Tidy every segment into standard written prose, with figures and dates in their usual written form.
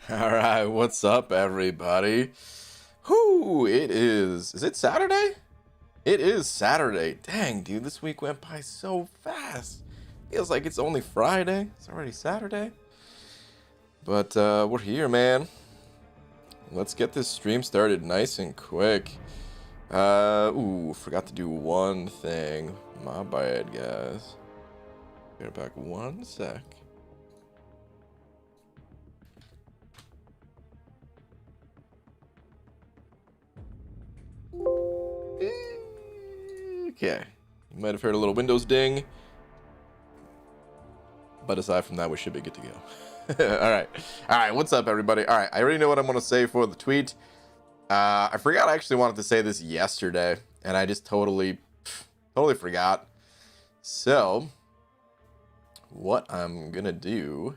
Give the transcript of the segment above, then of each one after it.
All right, what's up, everybody? Whoo, it is. Is it Saturday? It is Saturday. Dang, dude, this week went by so fast. Feels like it's only Friday. It's already Saturday. But we're here, man. Let's get this stream started nice and quick. Forgot to do one thing. My bad, guys. Get back one sec. Okay, you might have heard a little Windows ding, but aside from that, we should be good to go. All right. What's up, everybody? All right, I already know what I'm gonna say for the tweet. I forgot I actually wanted to say this yesterday, and I just totally forgot. So, what I'm gonna do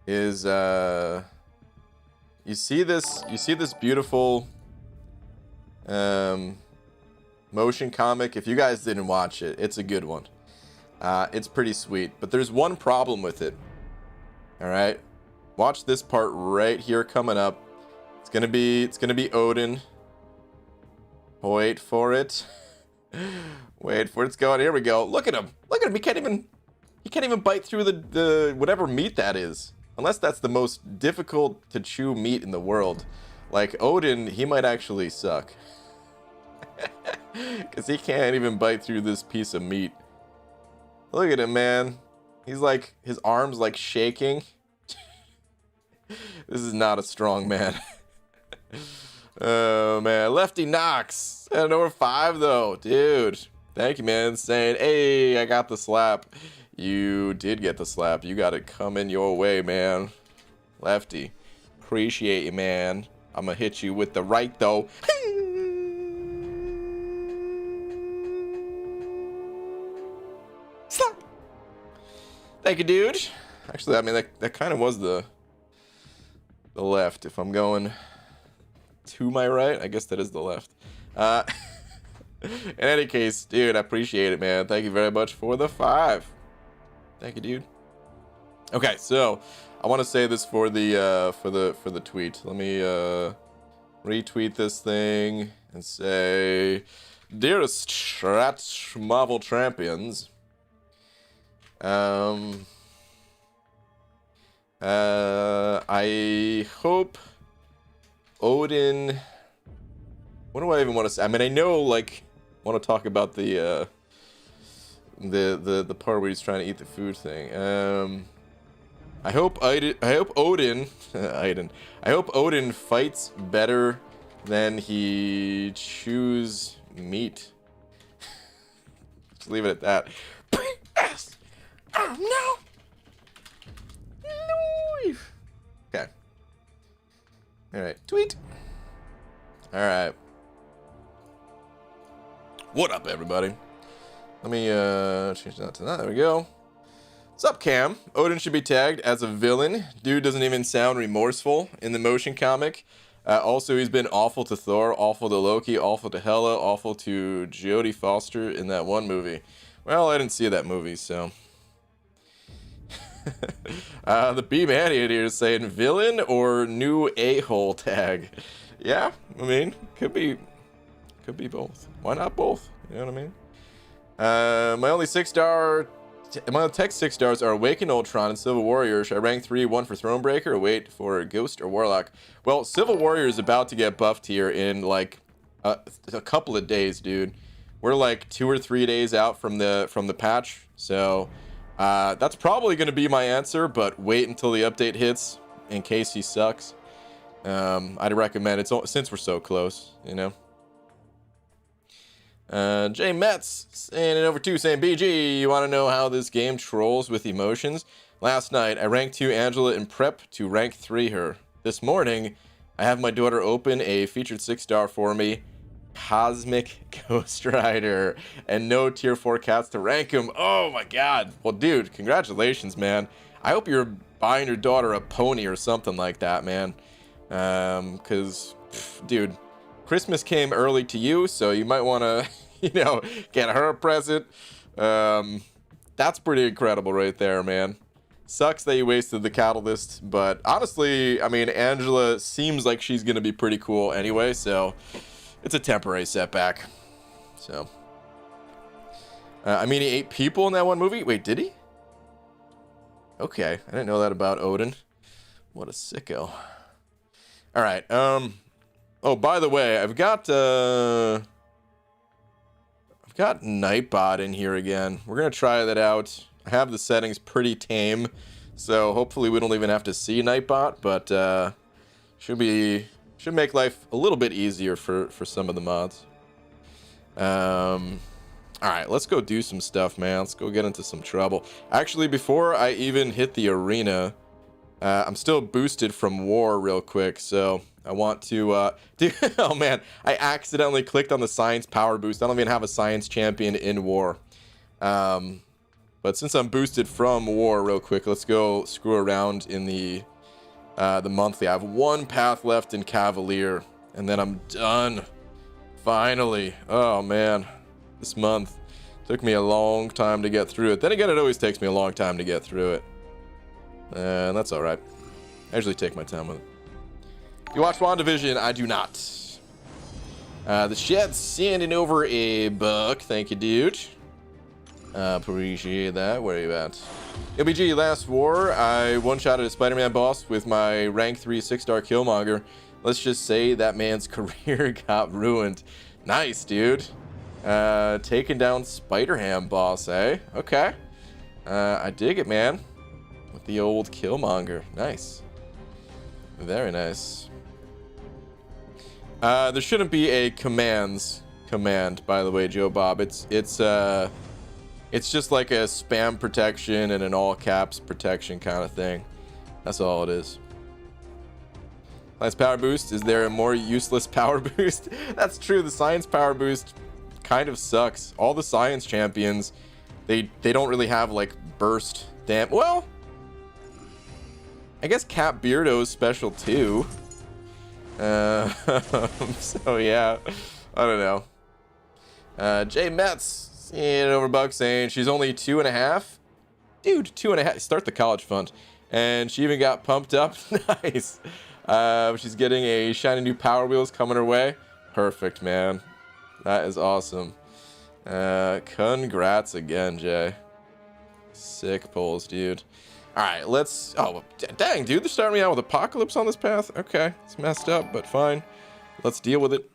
is, you see this beautiful, motion comic. If you guys didn't watch it, it's a good one. It's pretty sweet, but there's one problem with it. All right, watch this part right here coming up. It's gonna be Odin. Wait for it. Wait for it's going. Here we go. Look at him. He can't even bite through the whatever meat that is, unless that's the most difficult to chew meat in the world. Like Odin, he might actually suck. Because he can't even bite through this piece of meat. Look at him, man. He's like, his arms like shaking. This is not a strong man. Oh, man. Lefty knocks. At number 5, though. Dude. Thank you, man. Saying, hey, I got the slap. You did get the slap. You got it coming your way, man. Lefty. Appreciate you, man. I'm gonna hit you with the right, though. Thank you, dude. Actually, I mean, that kind of was the left. If I'm going to my right, I guess that is the left. In any case, dude, I appreciate it, man. Thank you very much for the 5. Thank you, dude. Okay, so I want to say this for the tweet. Let me retweet this thing and say, dearest Strat Marvel champions. I hope Odin. What do I even want to say? I mean, I know, like, I want to talk about the part where he's trying to eat the food thing. I hope Odin. I hope Odin fights better than he chews meat. Just leave it at that. Yes. Oh no. No. Okay. All right. Tweet. All right. What up, everybody? Let me change that to that. There we go. What's up, Cam? Odin should be tagged as a villain. Dude doesn't even sound remorseful in the motion comic. Also, he's been awful to Thor, awful to Loki, awful to Hela, awful to Jodie Foster in that one movie. Well, I didn't see that movie, so. The B-Man here is saying villain or new a-hole tag. Yeah, I mean, could be both. Why not both? You know what I mean? My only 6-star, my text 6 stars are Awaken Ultron and Civil Warrior. Should I rank 3, 1 for Thronebreaker, or wait for Ghost or Warlock? Well, Civil Warrior is about to get buffed here in like a couple of days, dude. We're like 2 or 3 days out from the patch, so that's probably going to be my answer. But wait until the update hits in case he sucks. I'd recommend it since we're so close, you know. Jay Metz saying it over 2 saying, BG, you want to know how this game trolls with emotions? Last night, I ranked 2 Angela in prep to rank 3 her. This morning, I have my daughter open a featured 6-star for me, Cosmic Ghost Rider, and no tier 4 cats to rank him. Oh my god. Well, dude, congratulations, man. I hope you're buying your daughter a pony or something like that, man. Because, dude, Christmas came early to you, so you might want to, you know, get her a present. That's pretty incredible right there, man. Sucks that you wasted the catalyst, but honestly, I mean, Angela seems like she's gonna be pretty cool anyway, so it's a temporary setback. So, I mean, he ate people in that one movie. Wait, did he? Okay, I didn't know that about Odin. What a sicko. All right. Oh, by the way, I've got Nightbot in here again. We're gonna try that out. I have the settings pretty tame, so hopefully we don't even have to see Nightbot, but should make life a little bit easier for some of the mods. All right, let's go do some stuff, man. Let's go get into some trouble. Actually, before I even hit the arena, I'm still boosted from war real quick, so I want to oh man, I accidentally clicked on the science power boost. I don't even have a science champion in war. But since I'm boosted from war real quick, let's go screw around in the monthly. I have one path left in Cavalier, and then I'm done. Finally. Oh man, this month took me a long time to get through it. Then again, it always takes me a long time to get through it. And that's alright. I usually take my time with it. You watch WandaVision? I do not. The Shed's sending over a buck. Thank you, dude. Appreciate that. Where are you at? LBG, last war, I one-shotted a Spider-Man boss with my rank 3 6-star Killmonger. Let's just say that man's career got ruined. Nice, dude. Taking down Spider-Ham boss, eh? Okay. I dig it, man. With the old Killmonger. Nice. Very nice. There shouldn't be a command, by the way, Joe Bob. It's just like a spam protection and an all caps protection kind of thing. That's all it is. Science power boost. Is there a more useless power boost? That's true. The science power boost kind of sucks. All the science champions, they don't really have like burst damn. Well, I guess Cap Beardo's special too. So yeah, I don't know. Jay Metz seeing over Buck saying she's only 2.5. Dude, 2.5. Start the college fund. And she even got pumped up. Nice. She's getting a shiny new Power Wheels coming her way. Perfect, man. That is awesome. Congrats again, Jay. Sick pulls, dude. Alright, let's... Oh, dang, dude. They're starting me out with Apocalypse on this path. Okay, it's messed up, but fine. Let's deal with it.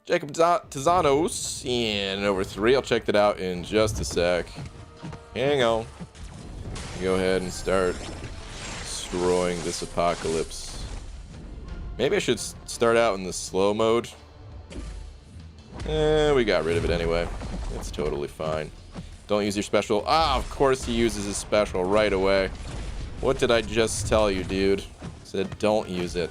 Jacob Tizanos in over 3. I'll check that out in just a sec. Hang on. Go ahead and start destroying this Apocalypse. Maybe I should start out in the slow mode. We got rid of it anyway. It's totally fine. Don't use your special. Ah, of course he uses his special right away. What did I just tell you, dude? Said don't use it.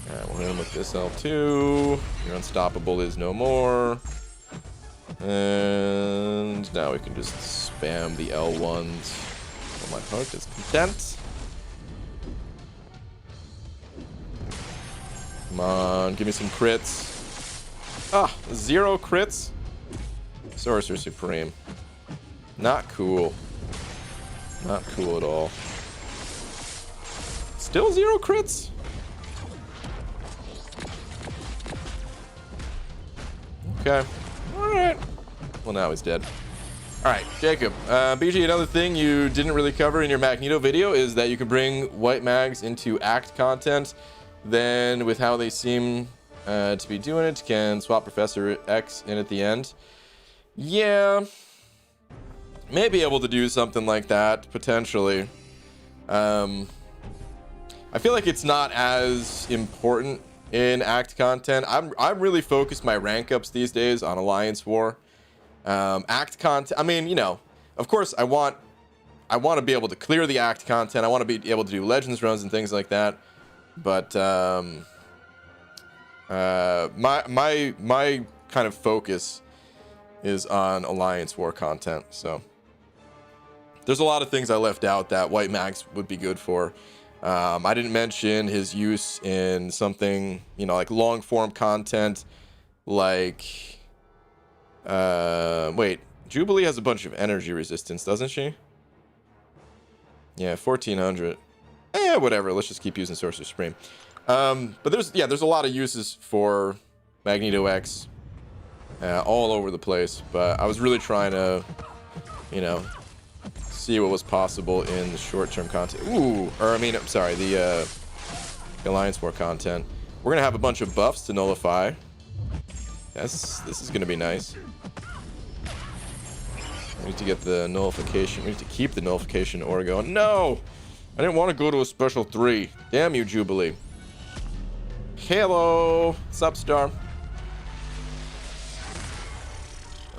Alright, we'll hit him with this L2. Your unstoppable is no more. And now we can just spam the L1s. So my heart is content. Come on, give me some crits. Ah, 0 crits. Sorcerer Supreme. Not cool. Not cool at all. Still 0 crits? Okay. Alright. Well, now he's dead. Alright, Jacob. BG, another thing you didn't really cover in your Magneto video is that you can bring white mags into act content. Then, with how they seem to be doing it, can swap Professor X in at the end. Yeah. May be able to do something like that, potentially. I feel like it's not as important in act content. I'm really focused my rank ups these days on Alliance War. Act content, I mean, you know, of course I want to be able to clear the act content. I want to be able to do Legends runs and things like that. But my kind of focus is on Alliance War content. So there's a lot of things I left out that White Max would be good for. I didn't mention his use in something, you know, like long form content, like wait, Jubilee has a bunch of energy resistance, doesn't she? Yeah, 1400. Whatever. Let's just keep using Sorcerer Supreme. But there's a lot of uses for Magneto X all over the place. But I was really trying to, you know, see what was possible in the short-term content. I'm sorry, the Alliance War content. We're gonna have a bunch of buffs to nullify. This is gonna be nice. We need to get the nullification. We need to keep the nullification aura going. No! I didn't want to go to a special 3. Damn you, Jubilee. Hello! Sup, Star?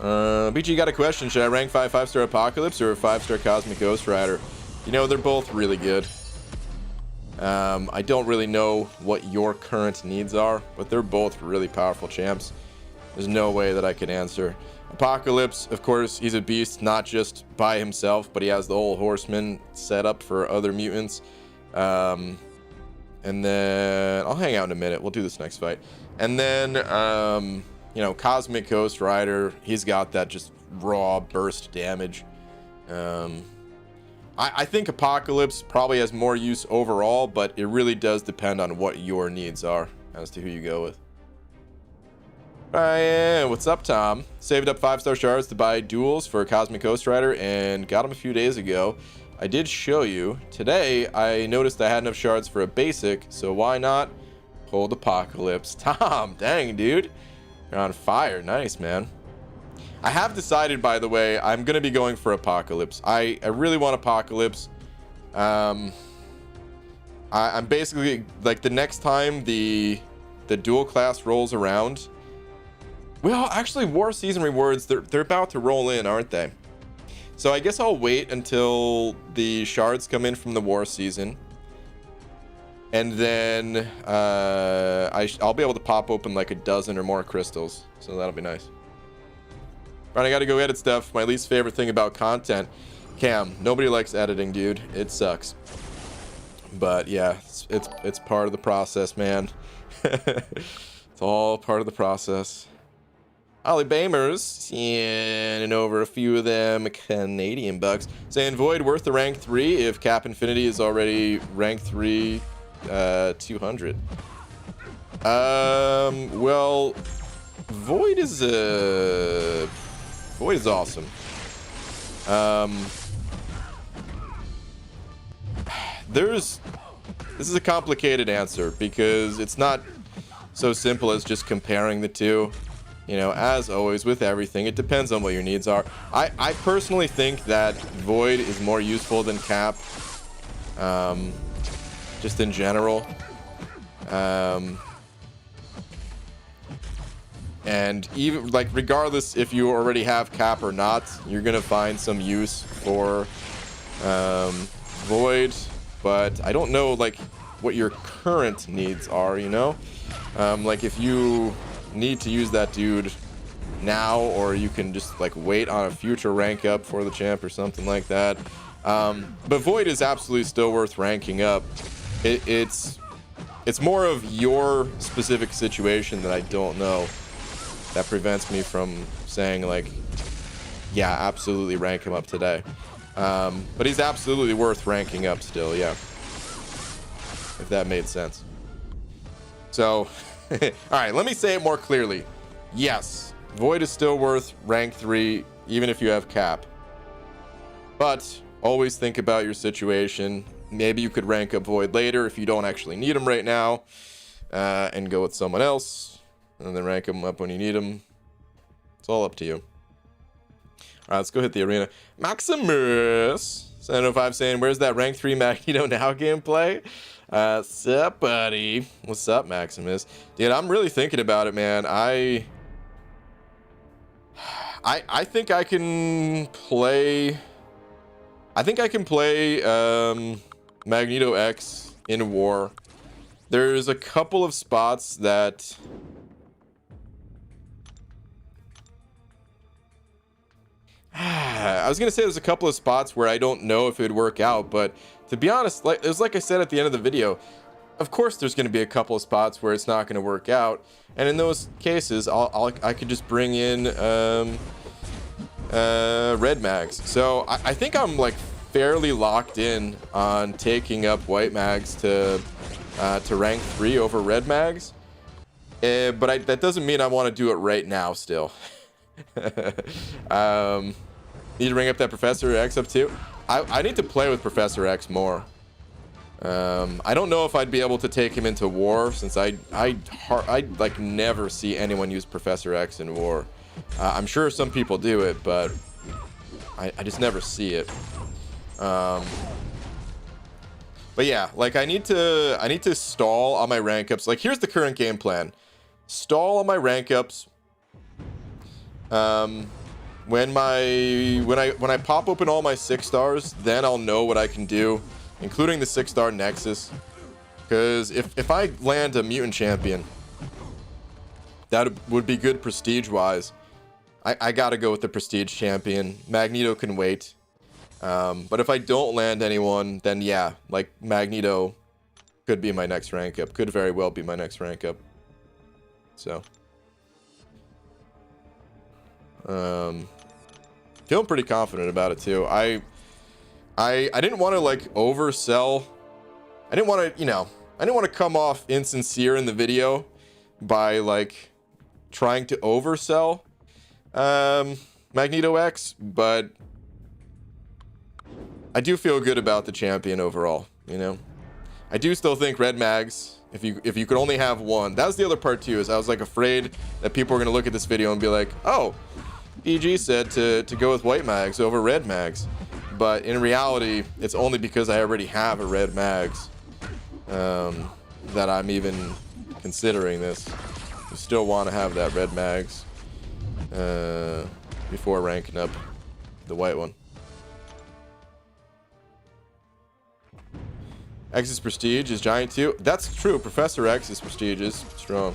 BG got a question. Should I rank 5-star Apocalypse or a 5-star Cosmic Ghost Rider? You know, they're both really good. I don't really know what your current needs are, but they're both really powerful champs. There's no way that I could answer. Apocalypse, of course, he's a beast, not just by himself, but he has the whole Horseman set up for other mutants. And then I'll hang out in a minute. We'll do this next fight. And then, you know, Cosmic Ghost Rider, he's got that just raw burst damage. I think Apocalypse probably has more use overall, but it really does depend on what your needs are as to who you go with. Yeah, what's up, Tom? Saved up 5-star shards to buy duels for Cosmic Ghost Rider and got them a few days ago. I did show you. Today, I noticed I had enough shards for a basic, so why not hold Apocalypse? Tom, dang, dude. You're on fire. Nice, man. I have decided, by the way, I'm going to be going for Apocalypse. I really want Apocalypse. I'm basically, like, the next time the dual class rolls around... Well, actually, War Season rewards, they're about to roll in, aren't they? So I guess I'll wait until the shards come in from the War Season. And then I'll be able to pop open like a dozen or more crystals. So that'll be nice. Right, I gotta go edit stuff. My least favorite thing about content. Cam, nobody likes editing, dude. It sucks. But yeah, it's part of the process, man. It's all part of the process. Ollie Bamers, sending over a few of them Canadian bucks, saying Void worth the rank 3 if Cap Infinity is already rank 3 200. Well, Void is awesome. This is a complicated answer because it's not so simple as just comparing the two. You know, as always with everything, it depends on what your needs are. I personally think that Void is more useful than Cap, just in general. And even, like, regardless if you already have Cap or not, you're gonna find some use for Void. But I don't know, like, what your current needs are, you know? Like, if you need to use that dude now, or you can just like wait on a future rank up for the champ or something like that. But Void is absolutely still worth ranking up. It's more of your specific situation that I don't know that prevents me from saying like, yeah, absolutely rank him up today. But he's absolutely worth ranking up still, yeah, if that made sense. So all right, let me say it more clearly. Yes, Void is still worth rank 3, even if you have Cap. But always think about your situation. Maybe you could rank up Void later if you don't actually need him right now, and go with someone else, and then rank him up when you need him. It's all up to you. All right, let's go hit the arena. Maximus 705 saying, "Where's that rank 3 Magneto Now gameplay?" Sup, buddy? What's up, Maximus? Dude, I'm really thinking about it, man. I think I can play. I think I can play Magneto X in War. There's a couple of spots that I was gonna say there's a couple of spots where I don't know if it would work out, but to be honest, like I said at the end of the video, of course there's gonna be a couple of spots where it's not gonna work out, and in those cases, I could just bring in red mags. So I think I'm like fairly locked in on taking up white mags to rank 3 over red mags. But that doesn't mean I want to do it right now still. Need to ring up that Professor X up too. I need to play with Professor X more. I don't know if I'd be able to take him into war, since I like never see anyone use Professor X in war. I'm sure some people do it, but I just never see it. But yeah, like I need to stall on my rank ups. Like here's the current game plan: stall on my rank ups. When I pop open all my 6 stars, then I'll know what I can do, including the 6-star Nexus. Because if I land a mutant champion, that would be good prestige wise. I gotta go with the prestige champion. Magneto can wait. But if I don't land anyone, then yeah, like Magneto could be my next rank up. Could very well be my next rank up. So feeling pretty confident about it too. I didn't want to like oversell. I didn't want to, you know, I didn't want to come off insincere in the video by like trying to oversell Magneto X, but I do feel good about the champion overall, you know. I do still think red mags, if you could only have one. That was the other part too, is I was like afraid that people were going to look at this video and be like, oh, EG said to go with white mags over red mags. But in reality, it's only because I already have a red mags that I'm even considering this. I still want to have that red mags before ranking up the white one. X's prestige is giant too. That's true. Professor X's prestige is strong.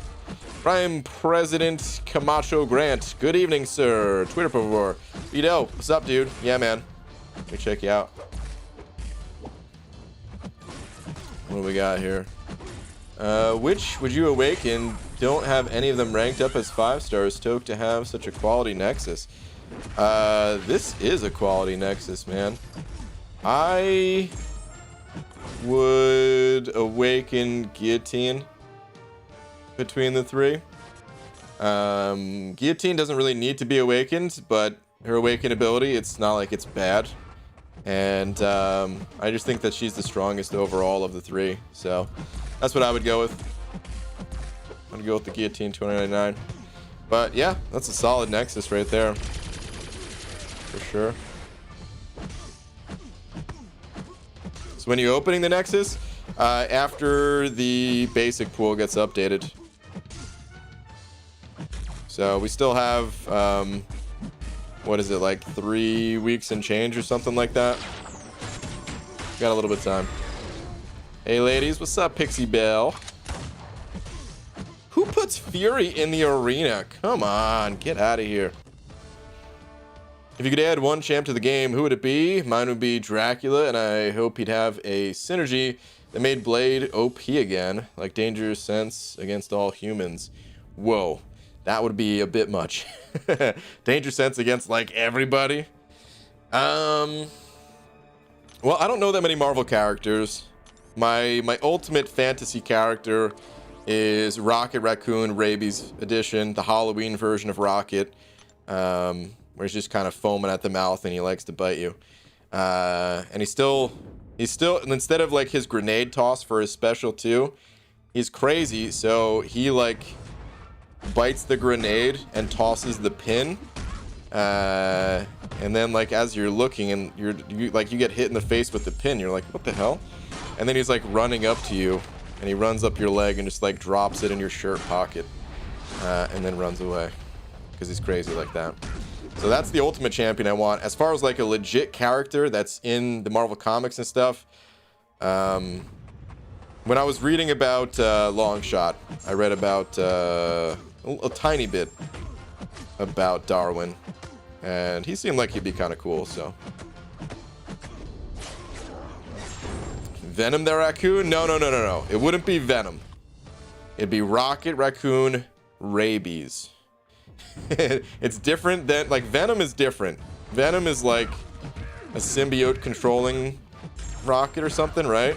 Prime President Camacho Grant. Good evening, sir. Twitter por favor. Vito, what's up, dude? Yeah, man. Let me check you out. What do we got here? Which would you awaken? Don't have any of them ranked up as 5 stars. Stoked to have such a quality Nexus. This is a quality Nexus, man. I would awaken Guillotine between the 3. Guillotine doesn't really need to be awakened, but her awaken ability, it's not like it's bad. And I just think that she's the strongest overall of the 3. So that's what I would go with. I'm gonna go with the Guillotine 2099. But yeah, that's a solid Nexus right there. For sure. So when you're opening the Nexus, after the basic pool gets updated. So we still have, what is it, like 3 weeks and change or something like that? Got a little bit of time. Hey ladies, what's up, Pixie Belle? Who puts Fury in the arena? Come on, get out of here. If you could add one champ to the game, who would it be? Mine would be Dracula, and I hope he'd have a synergy that made Blade OP again, like Dangerous Sense against all humans. Whoa, that would be a bit much. Danger Sense against like everybody. Well, I don't know that many Marvel characters. My ultimate fantasy character is Rocket Raccoon Rabies edition, the Halloween version of Rocket, where he's just kind of foaming at the mouth and he likes to bite you. And he's still, instead of like his grenade toss for his special too, he's crazy. So he like bites the grenade and tosses the pin. And then like as you're looking and you get hit in the face with the pin, you're like, what the hell? And then he's like running up to you and he runs up your leg and just like drops it in your shirt pocket, and then runs away because he's crazy like that. So that's the ultimate champion I want. As far as like a legit character that's in the Marvel comics and stuff, when I was reading about Longshot, I read about a tiny bit about Darwin, and he seemed like he'd be kind of cool. So Venom the Raccoon? No. It wouldn't be Venom. It'd be Rocket Raccoon Rabies. It's different than, like, Venom is different. Venom is like a symbiote controlling rocket or something, right?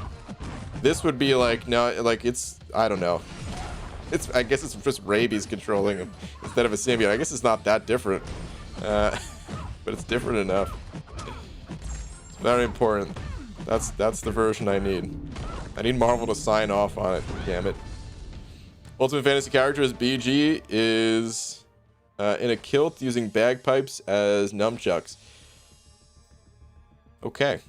This would be like, no, like, it's, I don't know. I guess it's just rabies controlling him instead of a symbiote. I guess it's not that different. But it's different enough. It's very important. That's the version I need. I need Marvel to sign off on it. Damn it. Ultimate Fantasy Characters BG is in a kilt using bagpipes as nunchucks. Okay.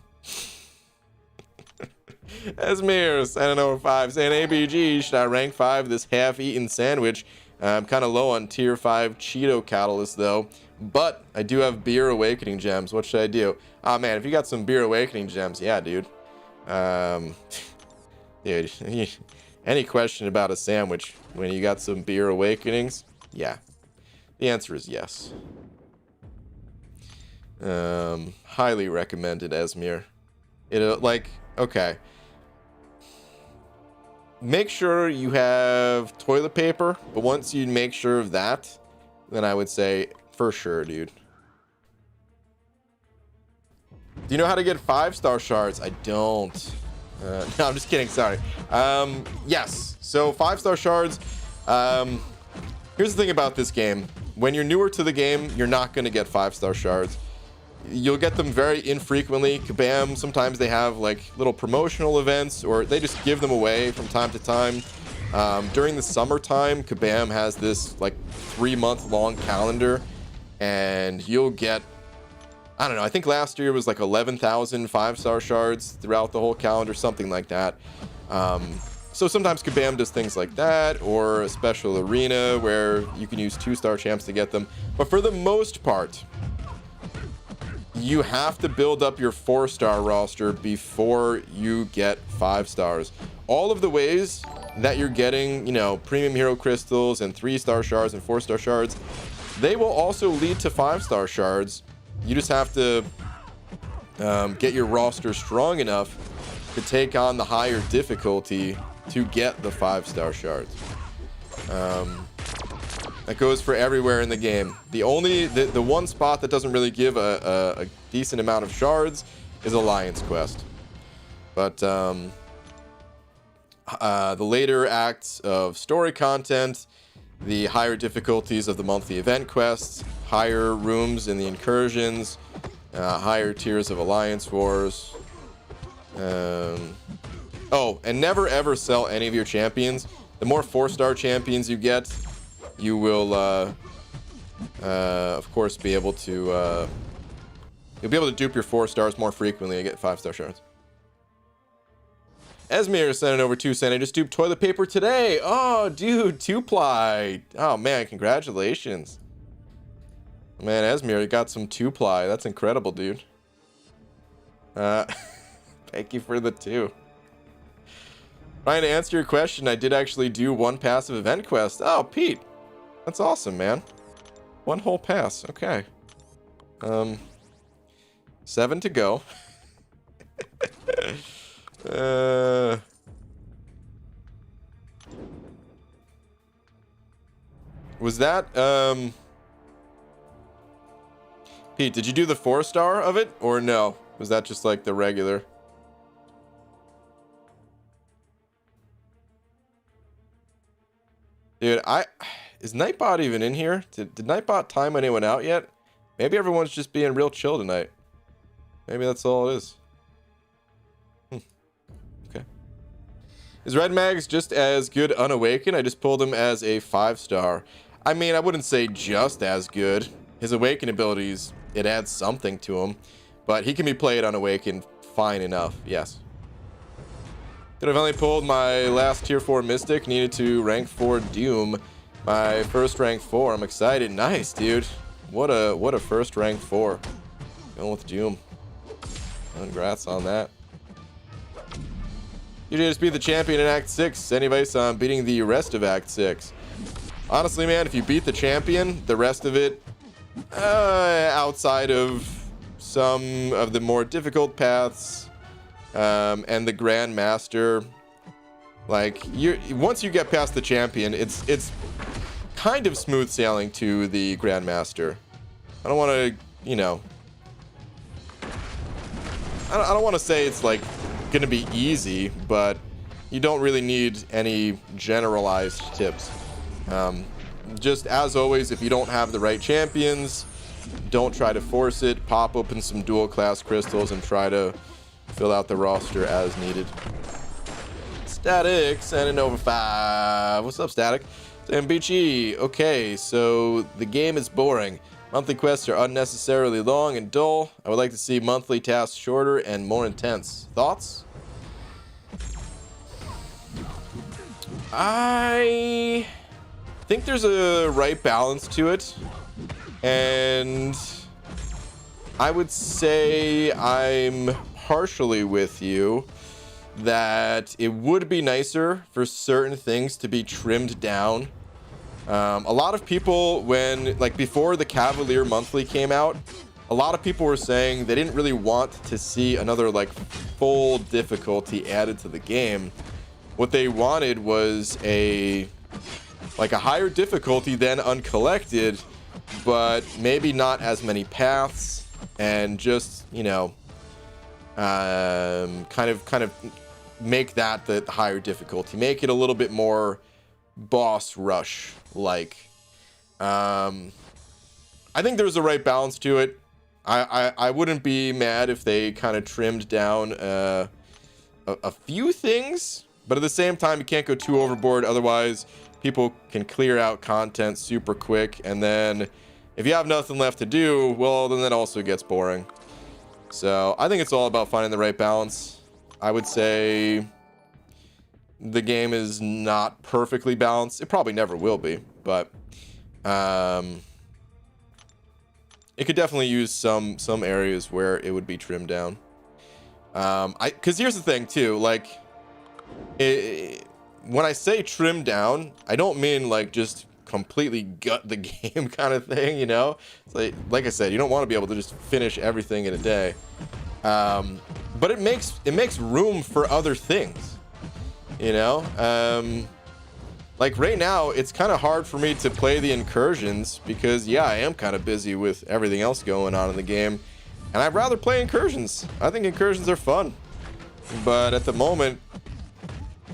Esmir, Santa number 5, saying ABG, should I rank 5 this half-eaten sandwich? I'm kind of low on tier 5 Cheeto Catalyst though, but I do have Beer Awakening gems. What should I do? Oh man, if you got some Beer Awakening gems, yeah, dude. Dude, any question about a sandwich when you got some Beer Awakenings? Yeah, the answer is yes. Highly recommended, Esmir. Like, okay. Make sure you have toilet paper, but once you make sure of that, then I would say for sure, dude. Do you know how to get 5-star shards? I don't. No, I'm just kidding. Sorry. Yes. So 5-star shards. Here's the thing about this game. When you're newer to the game, you're not going to get 5-star shards. You'll get them very infrequently. Kabam, sometimes they have like little promotional events, or they just give them away from time to time. During the summertime, Kabam has this like 3-month-long calendar, and you'll get, I don't know, I think last year was like 11,000 5-star shards throughout the whole calendar, something like that. So sometimes Kabam does things like that, or a special arena where you can use 2-star champs to get them. But for the most part, you have to build up your 4-star roster before you get 5 stars. All of the ways that you're getting, you know, premium hero crystals and 3-star shards and 4-star shards, they will also lead to 5-star shards. You just have to get your roster strong enough to take on the higher difficulty to get the 5-star shards. That goes for everywhere in the game. The one spot that doesn't really give a decent amount of shards is Alliance Quest. But the later acts of story content, the higher difficulties of the monthly event quests, higher rooms in the incursions, higher tiers of Alliance Wars. Oh, and never ever sell any of your champions. The more 4-star champions you get, you will, of course, be able to, you'll be able to dupe your 4 stars more frequently and get 5-star shards. Esmir sent it over 2 cents. I just duped toilet paper today. Oh, dude, 2-ply. Oh, man, congratulations. Man, Esmir, you got some 2-ply. That's incredible, dude. Thank you for the 2. Trying to answer your question, I did actually do 1 passive event quest. Oh, Pete. That's awesome, man. 1 whole pass. Okay. 7 to go. Was that Pete, did you do the 4-star of it or no? Was that just like the regular? Dude, is Nightbot even in here? Did Nightbot time anyone out yet? Maybe everyone's just being real chill tonight. Maybe that's all it is. Okay. Is Red Mags just as good unawakened? I just pulled him as a 5-star. I mean, I wouldn't say just as good. His awaken abilities, it adds something to him. But he can be played unawakened fine enough, yes. Could have only pulled my last tier 4 Mystic. Needed to rank 4 Doom. My first rank 4. I'm excited. Nice, dude. What a first rank 4. Going with Doom. Congrats on that. You just beat the champion in Act 6. Any advice on beating the rest of Act 6? Honestly, man, if you beat the champion, the rest of it, outside of some of the more difficult paths, and the Grandmaster, like, once you get past the champion, it's kind of smooth sailing to the Grandmaster. I don't want to, you know, I don't want to say it's like going to be easy, but you don't really need any generalized tips. Just as always, if you don't have the right champions, don't try to force it. Pop open some dual class crystals and try to fill out the roster as needed. Static sending over 5. What's up, Static? Zambichi. Okay, so the game is boring. Monthly quests are unnecessarily long and dull. I would like to see monthly tasks shorter and more intense. Thoughts? I think there's a right balance to it, and I would say I'm partially with you that it would be nicer for certain things to be trimmed down. A lot of people, when like before the Cavalier Monthly came out, a lot of people were saying they didn't really want to see another like full difficulty added to the game. What they wanted was a higher difficulty than Uncollected, but maybe not as many paths, and just, you know, kind of make that the higher difficulty, make it a little bit more boss rush like. I think there's a right balance to it. I wouldn't be mad if they kind of trimmed down a few things, but at the same time you can't go too overboard, otherwise people can clear out content super quick, and then if you have nothing left to do, well, then that also gets boring. So I think it's all about finding the right balance. I would say the game is not perfectly balanced. It probably never will be, but it could definitely use some areas where it would be trimmed down. Because here's the thing too, like, when I say trim down, I don't mean like just completely gut the game kind of thing, you know? It's like I said, you don't want to be able to just finish everything in a day. But it makes room for other things, you know? Like right now, it's kind of hard for me to play the incursions because, yeah, I am kind of busy with everything else going on in the game, and I'd rather play incursions. I think incursions are fun, but at the moment,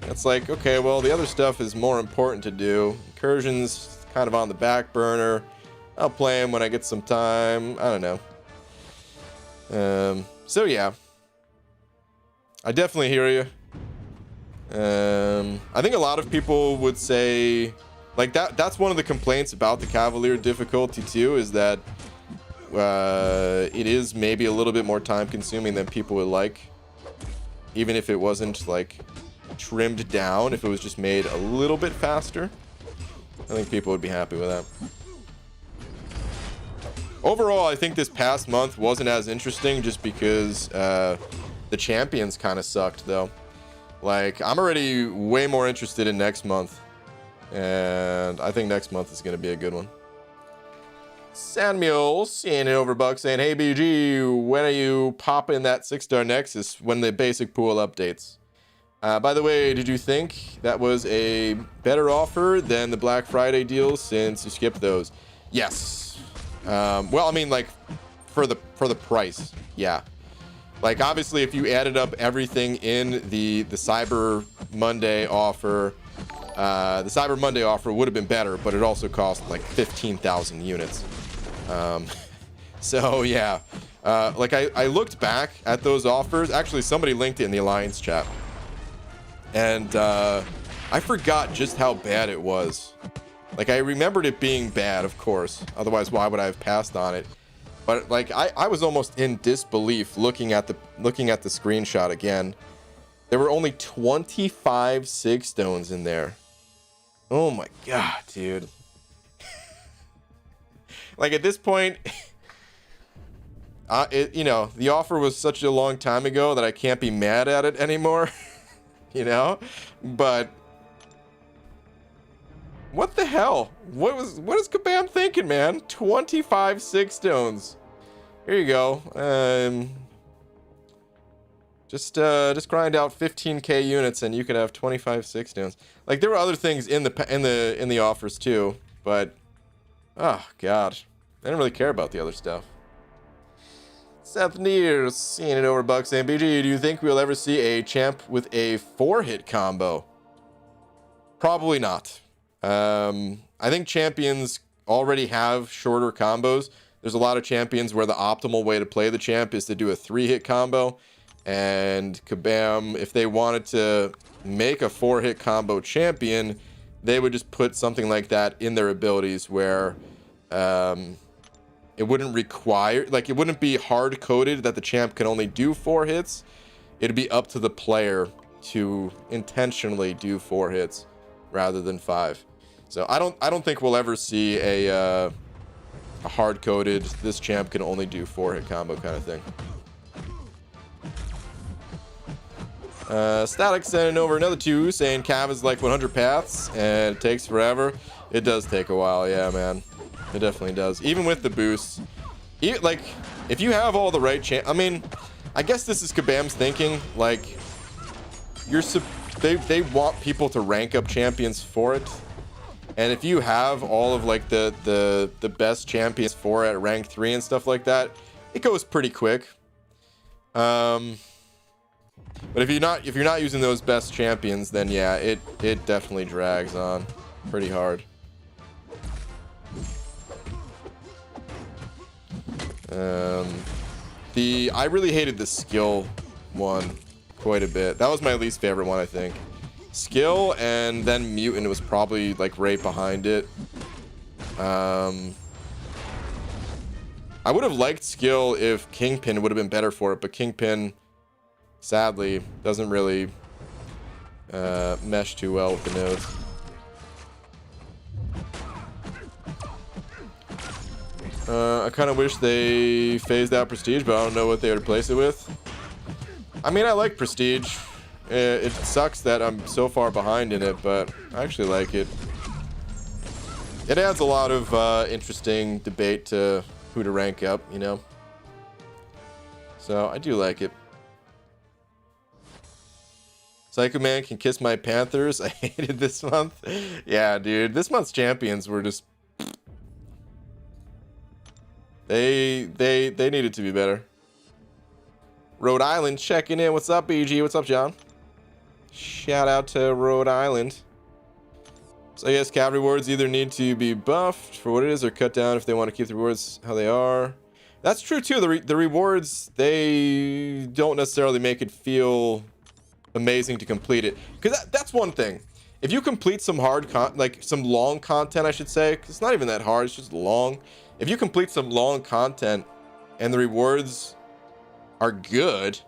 it's like, okay, well, the other stuff is more important to do. Incursions kind of on the back burner. I'll play them when I get some time. I don't know. So yeah, I definitely hear you. I think a lot of people would say, like, that's one of the complaints about the Cavalier difficulty too, is that it is maybe a little bit more time consuming than people would like, even if it wasn't like trimmed down. If it was just made a little bit faster, I think people would be happy with that. Overall, I think this past month wasn't as interesting just because the champions kind of sucked though. Like, I'm already way more interested in next month, and I think next month is going to be a good one. Samuel seeing it over Buck saying, hey BG, when are you popping that 6-star Nexus when the basic pool updates? By the way, did you think that was a better offer than the Black Friday deals since you skipped those? Yes. Well, I mean, like, for the price, yeah. Like, obviously, if you added up everything in the Cyber Monday offer, the Cyber Monday offer would have been better, but it also cost like 15,000 units. So yeah, like I looked back at those offers. Actually, somebody linked it in the Alliance chat, and I forgot just how bad it was. Like, I remembered it being bad, of course. Otherwise, why would I have passed on it? But like, I was almost in disbelief looking at the screenshot again. There were only 25 Sigstones in there. Oh my god, dude. Like, at this point, you know, the offer was such a long time ago that I can't be mad at it anymore. You know? But what the hell? What is Kabam thinking, man? 25 Sigstones. Here you go. Just grind out 15k units and you could have 25 Sigstones. Like, there were other things in the offers too, but oh god, I didn't really care about the other stuff. Seth Neers, seeing it over Bucks and BG. Do you think we'll ever see a champ with a 4-hit combo? Probably not. I think champions already have shorter combos. There's a lot of champions where the optimal way to play the champ is to do a 3-hit combo. And kabam, if they wanted to make a 4-hit combo champion, they would just put something like that in their abilities where it wouldn't require, like, it wouldn't be hard coded that the champ can only do 4 hits. It'd be up to the player to intentionally do 4 hits rather than 5. So I don't think we'll ever see a hard coded this champ can only do 4-hit combo kind of thing. Static sending over another 2 saying Cav is like 100 paths and it takes forever. It does take a while, yeah, man. It definitely does. Even with the boosts. Like, if you have all the right I mean, I guess this is Kabam's thinking. Like, they want people to rank up champions for it. And if you have all of like the best champions for it at rank 3 and stuff like that, it goes pretty quick. But if you're not using those best champions, then yeah, it definitely drags on pretty hard. I really hated the skill one quite a bit. That was my least favorite one, I think. Skill and then mutant was probably like right behind it. I would have liked skill if Kingpin would have been better for it, but Kingpin sadly doesn't really mesh too well with the nodes. I kind of wish they phased out Prestige, but I don't know what they would replace it with. I mean, I like Prestige. It sucks that I'm so far behind in it, but I actually like it. It adds a lot of interesting debate to who to rank up, you know? So I do like it. Psycho Man can kiss my Panthers. I hated this month. Yeah, dude. This month's champions were just... They needed to be better. Rhode Island checking in. What's up, BG? What's up, John? Shout out to Rhode Island. So I guess Cav rewards either need to be buffed for what it is or cut down if they want to keep the rewards how they are. That's true too. The rewards, they don't necessarily make it feel amazing to complete it. Because that's one thing. If you complete some some long content, I should say, 'cause it's not even that hard, it's just long. If you complete some long content and the rewards are good,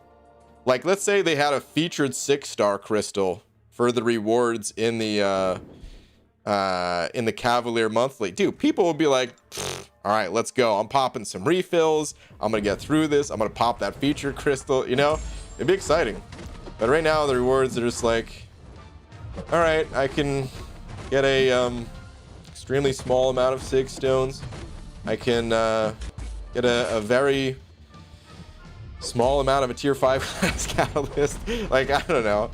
like let's say they had a featured 6-star crystal for the rewards in the Cavalier Monthly, dude, people would be like, all right, let's go. I'm popping some refills. I'm gonna get through this. I'm gonna pop that featured crystal. You know, it'd be exciting. But right now the rewards are just like, all right, I can get a extremely small amount of 6 stones. I can get a very small amount of a tier 5 class catalyst. Like, I don't know.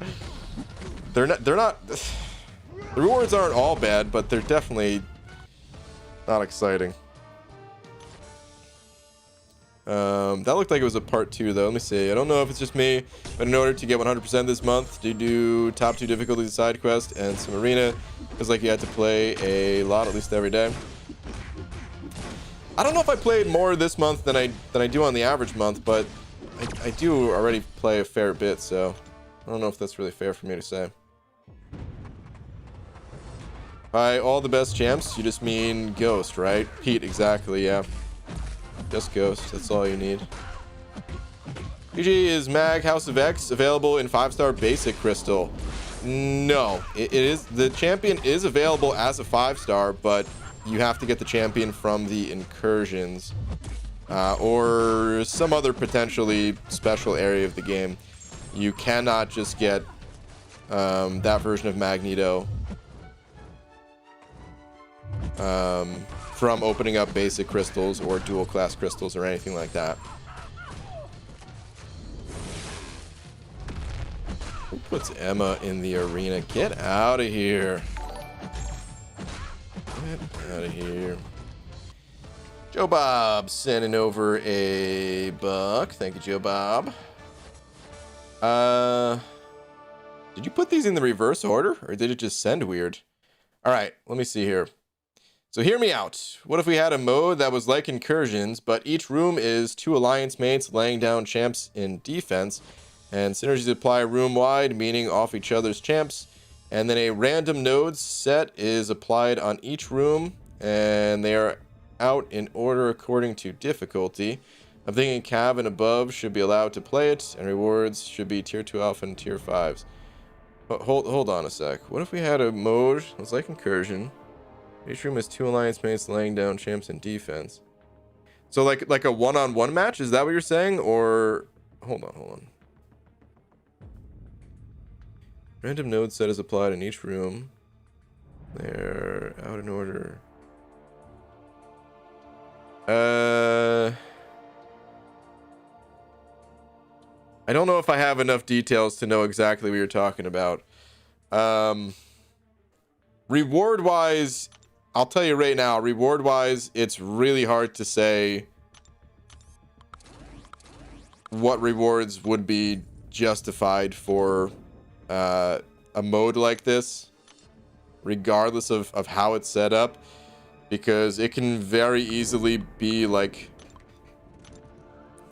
They're not the rewards aren't all bad, but they're definitely not exciting. That looked like it was a part 2 though. Let me see. I don't know if it's just me, but in order to get 100% this month, to do top 2 difficulties side quest and some arena, it was like you had to play a lot at least every day. I don't know if I played more this month than I do on the average month, but I do already play a fair bit, so I don't know if that's really fair for me to say. By all the best champs, you just mean Ghost, right? Pete, exactly, yeah. Just Ghost, that's all you need. PG, is Mag House of X available in 5-star basic crystal? No, it is. The champion is available as a 5-star, but you have to get the champion from the incursions or some other potentially special area of the game. You cannot just get that version of Magneto from opening up basic crystals or dual class crystals or anything like that. Who puts Emma in the arena? Get out of here. Get out of here. Joe Bob sending over a buck. Thank you, Joe Bob. Did you put these in the reverse order, or did it just send weird? All right, let me see here. So hear me out. What if we had a mode that was like Incursions, but each room is 2 alliance mates laying down champs in defense, and synergies apply room-wide, meaning off each other's champs, and then a random nodes set is applied on each room, and they are out in order according to difficulty. I'm thinking Cav and above should be allowed to play it, and rewards should be tier 2 alpha and tier 5s. But hold on a sec. What if we had a mode that was like Incursion? Each room has 2 alliance mates laying down champs in defense. So like a one-on-one match? Is that what you're saying? Or hold on. Random node set is applied in each room. They're out in order. I don't know if I have enough details to know exactly what you're talking about. Reward-wise, I'll tell you right now, reward-wise, it's really hard to say what rewards would be justified for a mode like this, regardless of how it's set up, because it can very easily be like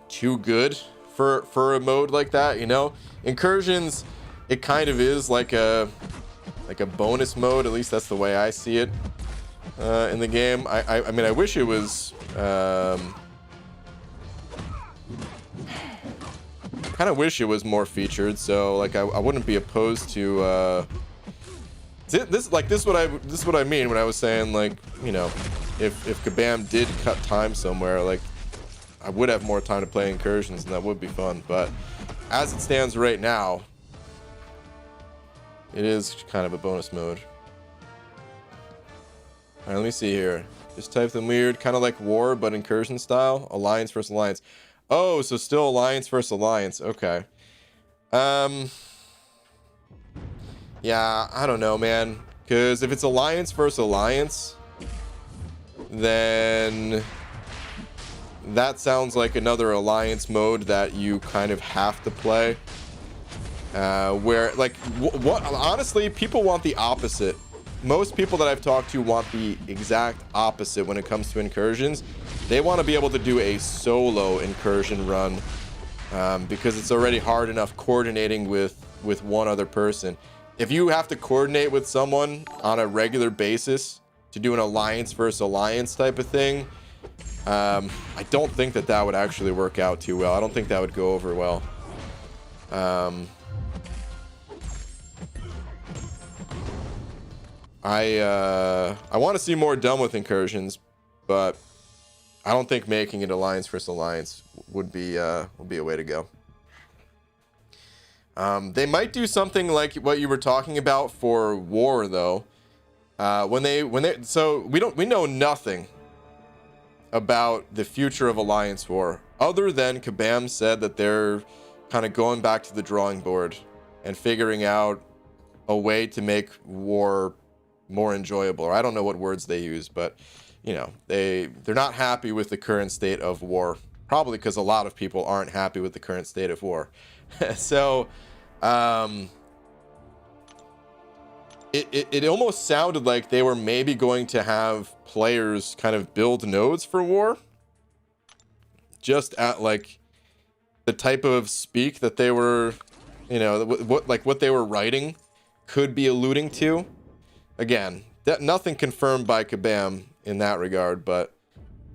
too good for a mode like that, you know. Incursions, it kind of is like a bonus mode, at least that's the way I see it in the game. I mean, I wish it was kind of wish it was more featured, so like I wouldn't be opposed to this is what I mean when I was saying, like, you know, if Kabam did cut time somewhere, like I would have more time to play Incursions, and that would be fun. But as it stands right now, it is kind of a bonus mode. All right, let me see here. Just type them weird, kind of like War, but Incursion style. Alliance versus Alliance. Oh, so still Alliance versus Alliance. Okay. Yeah, I don't know, man. Because if it's Alliance versus Alliance, then that sounds like another Alliance mode that you kind of have to play. Where, like, what honestly, people want the opposite. Most people that I've talked to want the exact opposite when it comes to Incursions. They want to be able to do a solo Incursion run, because it's already hard enough coordinating with one other person. If you have to coordinate with someone on a regular basis to do an Alliance versus Alliance type of thing, I don't think that would actually work out too well. I don't think that would go over well. I want to see more done with Incursions, but I don't think making it Alliance versus Alliance would be a way to go. They might do something like what you were talking about for War, though. So we know nothing about the future of Alliance War, other than Kabam said that they're kind of going back to the drawing board and figuring out a way to make War more enjoyable. Or I don't know what words they use, but you know, they're not happy with the current state of War, probably because a lot of people aren't happy with the current state of War. So it almost sounded like they were maybe going to have players kind of build nodes for War, just at like the type of speak that they were, you know, what they were writing could be alluding to. Again, that nothing confirmed by Kabam in that regard, but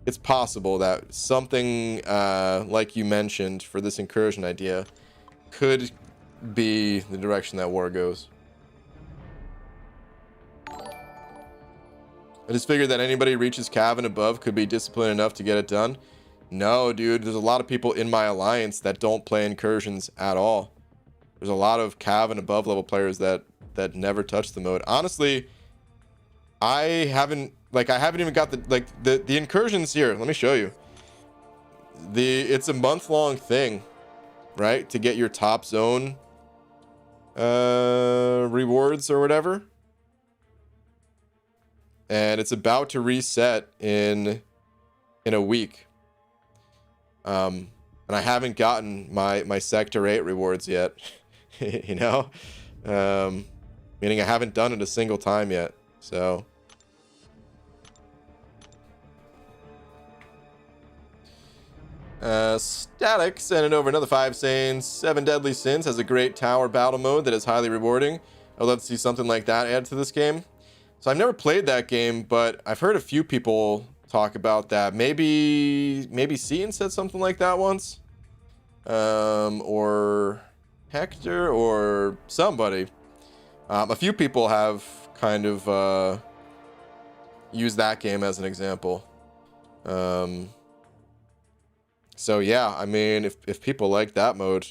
it's possible that something like you mentioned for this Incursion idea could be the direction that War goes. I just figured that anybody who reaches Cav and above could be disciplined enough to get it done. No, dude, there's a lot of people in my alliance that don't play Incursions at all. There's a lot of Cav and above level players that never touch the mode. Honestly, I haven't even got the Incursions here. Let me show you. It's a month-long thing, right? To get your top zone rewards or whatever. and it's about to reset in a week. And I haven't gotten my Sector 8 rewards yet. You know? Meaning I haven't done it a single time yet. So Static sending over another 5 saying 7 Deadly Sins has a great tower battle mode that is highly rewarding. I'd love to see something like that added to this game. So I've never played that game, but I've heard a few people talk about that. Maybe Seaton said something like that once. Or Hector or somebody. A few people have kind of used that game as an example. So yeah, I mean, if people like that mode,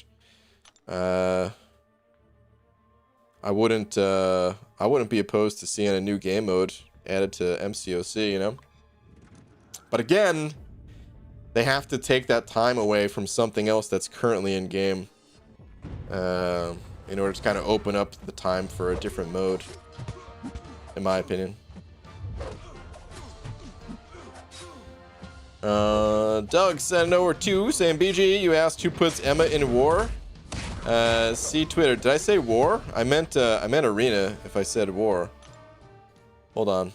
I wouldn't be opposed to seeing a new game mode added to MCOC, you know. But again, they have to take that time away from something else that's currently in game, in order to kind of open up the time for a different mode, in my opinion. Doug sent over 2 saying, BG, you asked who puts Emma in war. See Twitter. Did I say war? I meant arena if I said war. Hold on.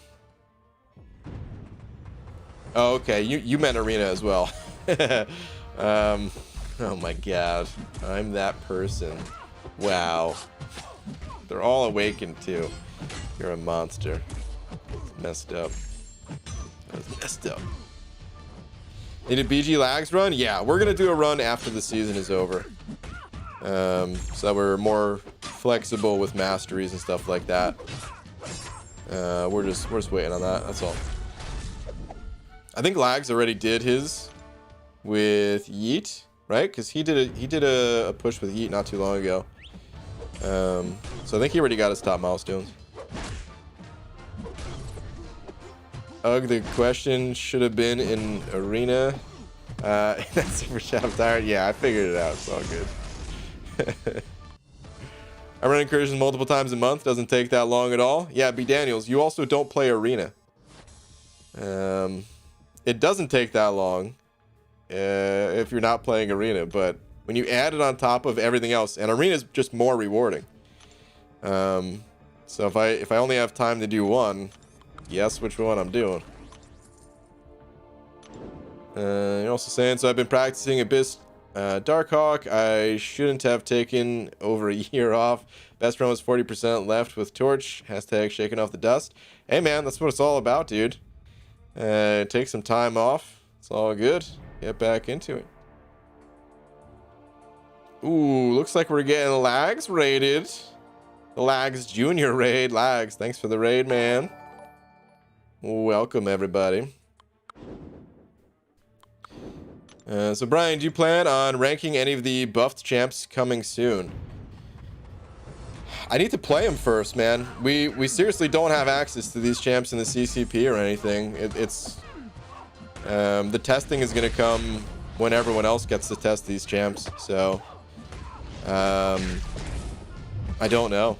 Oh, okay. You meant arena as well. Oh my god. I'm that person. Wow. They're all awakened too. You're a monster. It's messed up. That was messed up. Need a BG Lags run? Yeah, we're gonna do a run after the season is over. So that we're more flexible with masteries and stuff like that. We're just waiting on that. That's all. I think Lags already did his with Yeet, right? Because he did a push with Yeet not too long ago. So I think he already got his top milestones. Ugh, the question should have been in arena. That's super chat. I'm tired. Yeah, I figured it out. It's all good. I run incursions multiple times a month. Doesn't take that long at all. Yeah, B Daniels, you also don't play arena. It doesn't take that long if you're not playing arena, but when you add it on top of everything else, and arena is just more rewarding. So if I only have time to do one, guess which one I'm doing. You're also saying, so I've been practicing Abyss Darkhawk. I shouldn't have taken over a year off. Best run was 40% left with Torch. Hashtag shaking off the dust. Hey man, that's what it's all about, dude. Take some time off. It's all good. Get back into it. Ooh, looks like we're getting Lags raided. The Lags Junior raid. Lags, thanks for the raid, man. Welcome, everybody. So, Brian, do you plan on ranking any of the buffed champs coming soon? I need to play them first, man. We seriously don't have access to these champs in the CCP or anything. The testing is going to come when everyone else gets to test these champs. So, I don't know.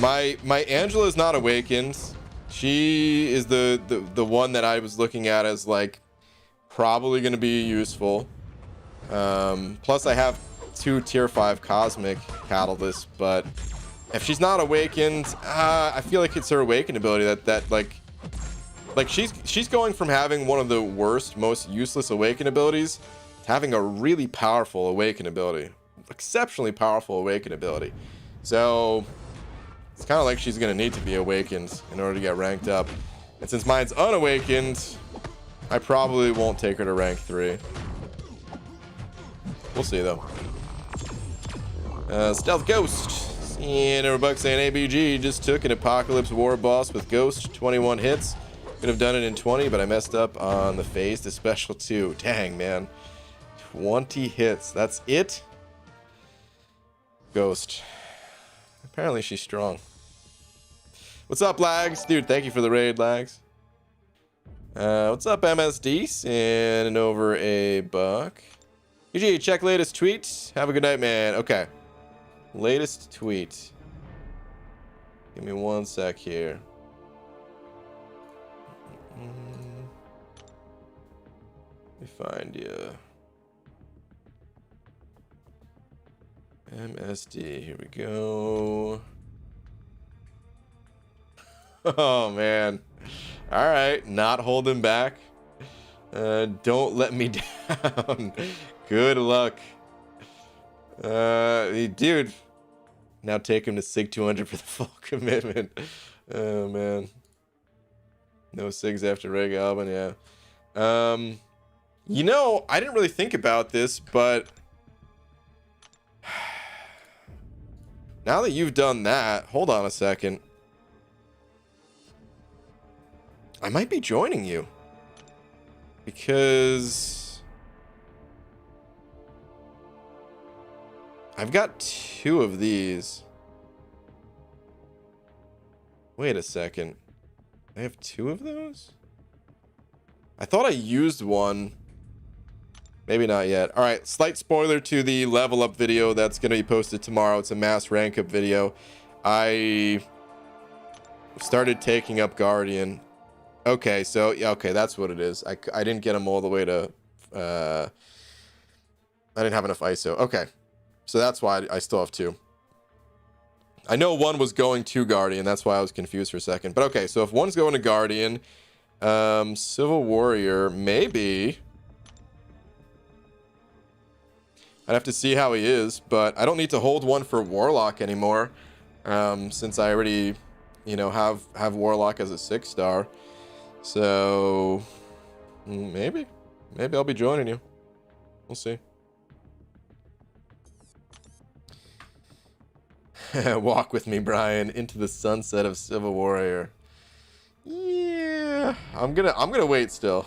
My Angela is not awakened. She is the one that I was looking at as like probably going to be useful. Plus I have 2 tier 5 cosmic catalysts, but if she's not awakened, I feel like it's her awakened ability that like she's going from having one of the worst, most useless awaken abilities to having a really powerful awaken ability, exceptionally powerful awaken ability. So it's kind of like she's going to need to be awakened in order to get ranked up. And since mine's unawakened, I probably won't take her to rank 3. We'll see, though. Stealth Ghost. And everybody saying ABG just took an Apocalypse War boss with Ghost. 21 hits. Could have done it in 20, but I messed up on the phase to special 2. Dang, man. 20 hits. That's it? Ghost. Apparently she's strong. What's up, Lags? Dude, thank you for the raid, Lags. What's up, MSD? Sending over a buck. GG, check latest tweet. Have a good night, man. Okay. Latest tweet. Give me one sec here. find you. MSD, here we go. Oh man. All right, not holding back. Don't let me down. Good luck. Dude. Now take him to SIG 200 for the full commitment. Oh man. No SIGs after Reg Albin, yeah. You know, I didn't really think about this, but now that you've done that, hold on a second. I might be joining you. Because I've got 2 of these. Wait a second. I have 2 of those? I thought I used one. Maybe not yet. All right, slight spoiler to the level up video that's going to be posted tomorrow. It's a mass rank up video. I started taking up Guardian. Okay, so yeah, okay, that's what it is. I didn't get them all the way to I didn't have enough ISO. Okay, so that's why I still have 2. I know one was going to Guardian, that's why I was confused for a second. But okay, so if one's going to Guardian, Civil Warrior, maybe I'd have to see how he is, but I don't need to hold one for Warlock anymore, since I already, you know, have Warlock as a 6-star. So maybe I'll be joining you. We'll see. Walk with me, Brian, into the sunset of Civil Warrior. Yeah, I'm gonna wait still,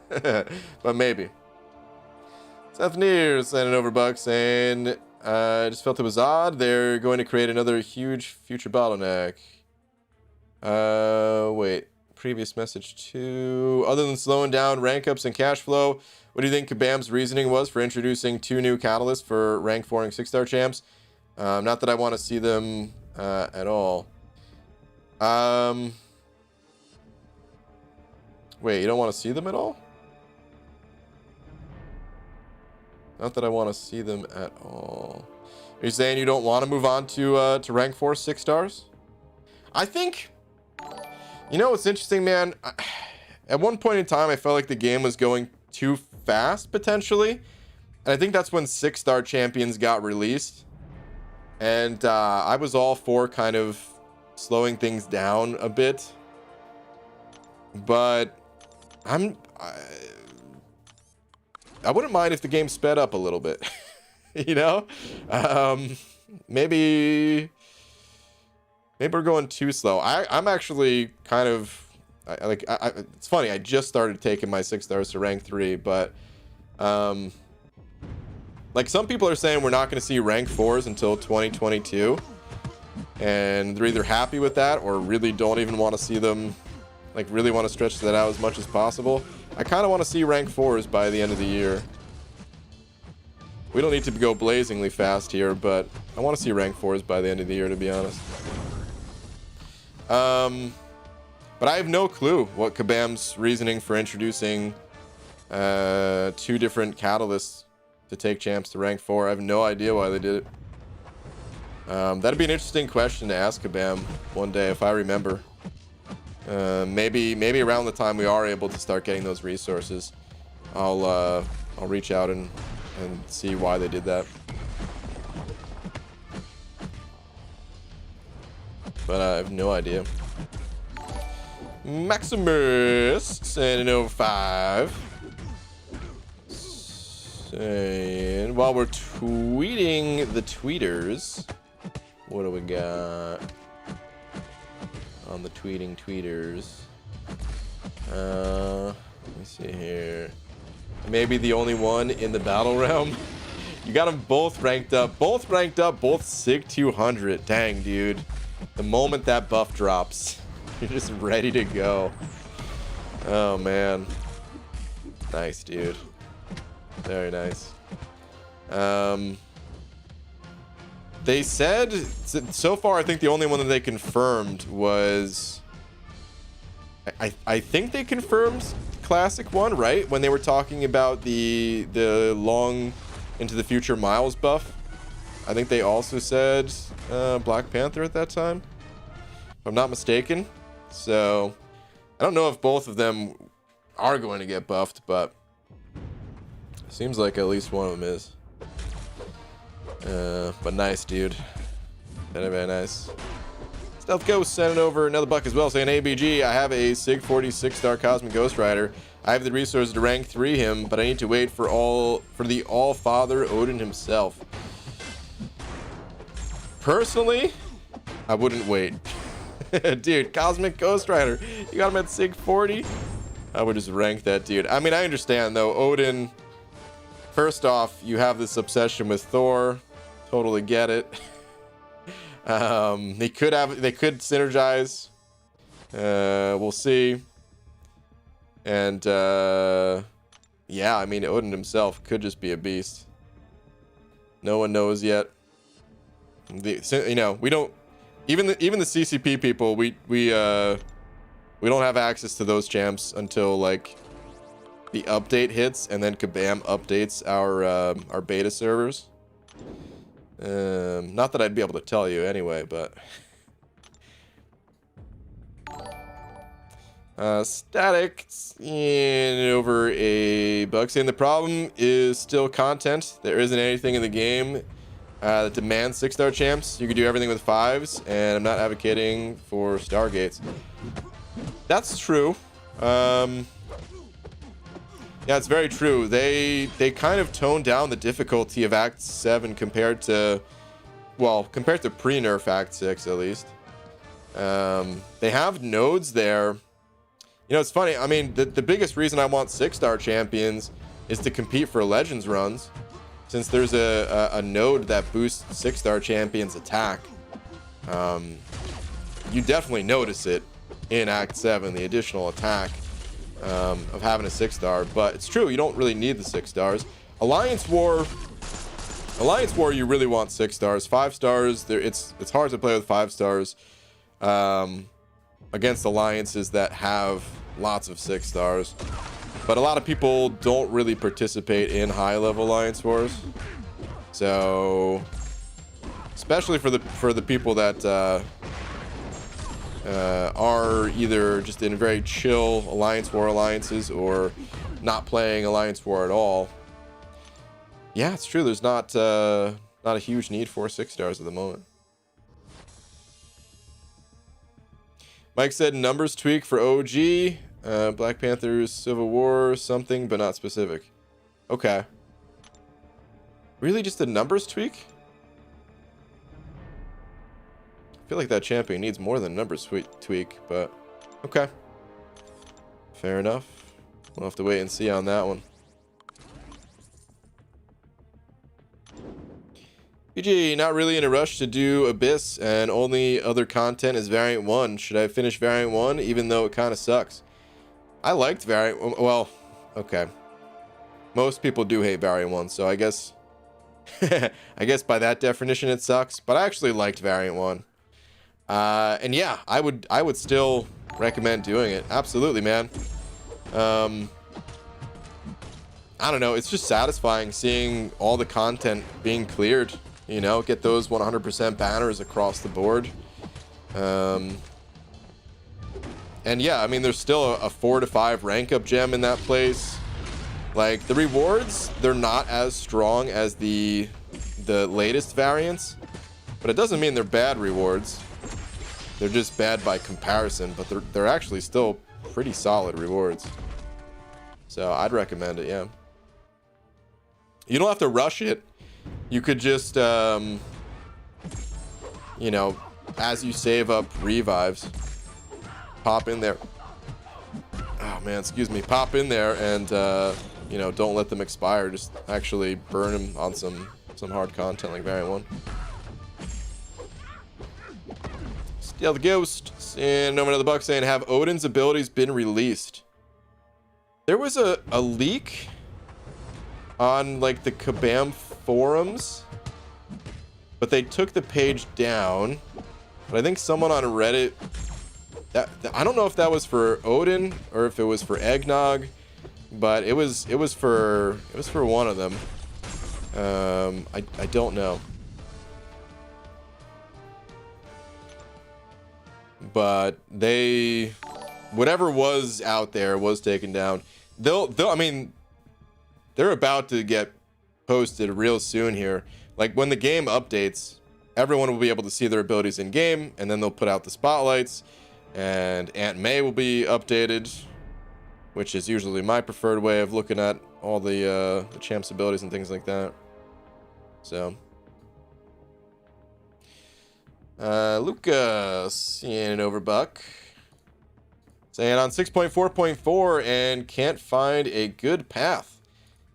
but maybe. Seth Neers sending over bucks, and I just felt it was odd. They're going to create another huge future bottleneck. Wait. Previous message 2. Other than slowing down rank ups and cash flow, what do you think Kabam's reasoning was for introducing 2 new catalysts for rank 4 and 6-star champs? Not that I want to see them at all. Wait, you don't want to see them at all? Not that I want to see them at all. Are you saying you don't want to move on to rank 4 6-stars? I think, you know what's interesting, man? At one point in time, I felt like the game was going too fast, potentially. And I think that's when 6-star champions got released. And I was all for kind of slowing things down a bit. But I wouldn't mind if the game sped up a little bit. You know? Maybe we're going too slow. I'm actually kind of it's funny, I just started taking my 6-stars to rank 3, but like some people are saying we're not going to see rank 4s until 2022, and they're either happy with that or really don't even want to see them, like really want to stretch that out as much as possible. I kind of want to see rank 4s by the end of the year. We don't need to go blazingly fast here, but I want to see rank 4s by the end of the year, to be honest. But I have no clue what Kabam's reasoning for introducing 2 different catalysts to take champs to rank 4. I have no idea why they did it. That'd be an interesting question to ask Kabam one day if I remember. Maybe around the time we are able to start getting those resources, I'll reach out and see why they did that. But I have no idea. Maximus sending over 5. And while we're tweeting the tweeters, what do we got on the tweeters? Let me see here. Maybe the only one in the battle realm. You got them both ranked up. Both SIG 200. Dang, dude. The moment that buff drops, you're just ready to go. Oh, man. Nice, dude. Very nice. They said, so far, I think the only one that they confirmed was... I think they confirmed classic one, right? When they were talking about the long into the future Miles buff. I think they also said Black Panther at that time, if I'm not mistaken. So I don't know if both of them are going to get buffed, but it seems like at least one of them is. But nice, dude. Very, very nice. Stealth Ghost sending over another buck as well, saying, ABG, I have a SIG 46-star Cosmic Ghost Rider. I have the resources to rank 3 him, but I need to wait for the All-Father Odin himself. Personally, I wouldn't wait. Dude, Cosmic Ghost Rider, you got him at SIG 40? I would just rank that dude. I mean, I understand though, Odin, first off, you have this obsession with Thor. Totally get it. They could synergize. We'll see. And yeah, I mean, Odin himself could just be a beast. No one knows yet. You know, we don't. Even the CCP people, we don't have access to those champs until like the update hits, and then Kabam updates our beta servers. Not that I'd be able to tell you anyway, but Static over a bug saying the problem is still content. There isn't anything in the game that demands 6-star champs. You can do everything with 5s, and I'm not advocating for Stargates. That's true. Yeah, it's very true. They kind of toned down the difficulty of Act 7 compared to pre-nerf Act 6 at least. They have nodes there. You know, it's funny. I mean, the biggest reason I want 6-star champions is to compete for Legends runs, since there's a node that boosts 6-star champions attack. You definitely notice it in Act 7, the additional attack of having a 6-star, but it's true, you don't really need the 6 stars. Alliance War, you really want 6 stars. 5 stars, it's hard to play with 5 stars against alliances that have lots of 6 stars. But a lot of people don't really participate in high-level Alliance Wars. So, especially for the people that are either just in very chill Alliance War alliances or not playing Alliance War at all. Yeah, it's true. There's not a huge need for 6 stars at the moment. Mike said numbers tweak for OG. Black Panther's Civil War, something, but not specific. Okay. Really just a numbers tweak? I feel like that champion needs more than numbers tweak, but okay. Fair enough. We'll have to wait and see on that one. PG, not really in a rush to do Abyss, and only other content is Variant 1. Should I finish Variant 1, even though it kind of sucks? I liked Variant... Well, okay. Most people do hate Variant 1, so I guess... I guess by that definition it sucks, but I actually liked Variant 1. And yeah, I would still recommend doing it. Absolutely, man. I don't know, it's just satisfying seeing all the content being cleared. You know, get those 100% banners across the board. And yeah, I mean, there's still a 4 to 5 rank up gem in that place. Like, the rewards, they're not as strong as the latest variants, but it doesn't mean they're bad rewards. They're just bad by comparison, but they're actually still pretty solid rewards. So I'd recommend it, yeah. You don't have to rush it. You could just, you know, as you save up revives, pop in there. Oh man, excuse me. Pop in there and, you know, don't let them expire. Just actually burn them on some hard content like Variant 1. Steal the Ghost. And no another buck saying, have Odin's abilities been released? There was a leak on like the Kabam forums, but they took the page down. But I think someone on Reddit, I don't know if that was for Odin or if it was for Eggnog, but it was for one of them. I don't know, but whatever was out there was taken down. I mean, they're about to get posted real soon here. Like when the game updates, everyone will be able to see their abilities in game, and then they'll put out the spotlights, and Aunt May will be updated, which is usually my preferred way of looking at all the champ's abilities and things like that. So Lucas in Overbuck saying on 6.4.4 and can't find a good path.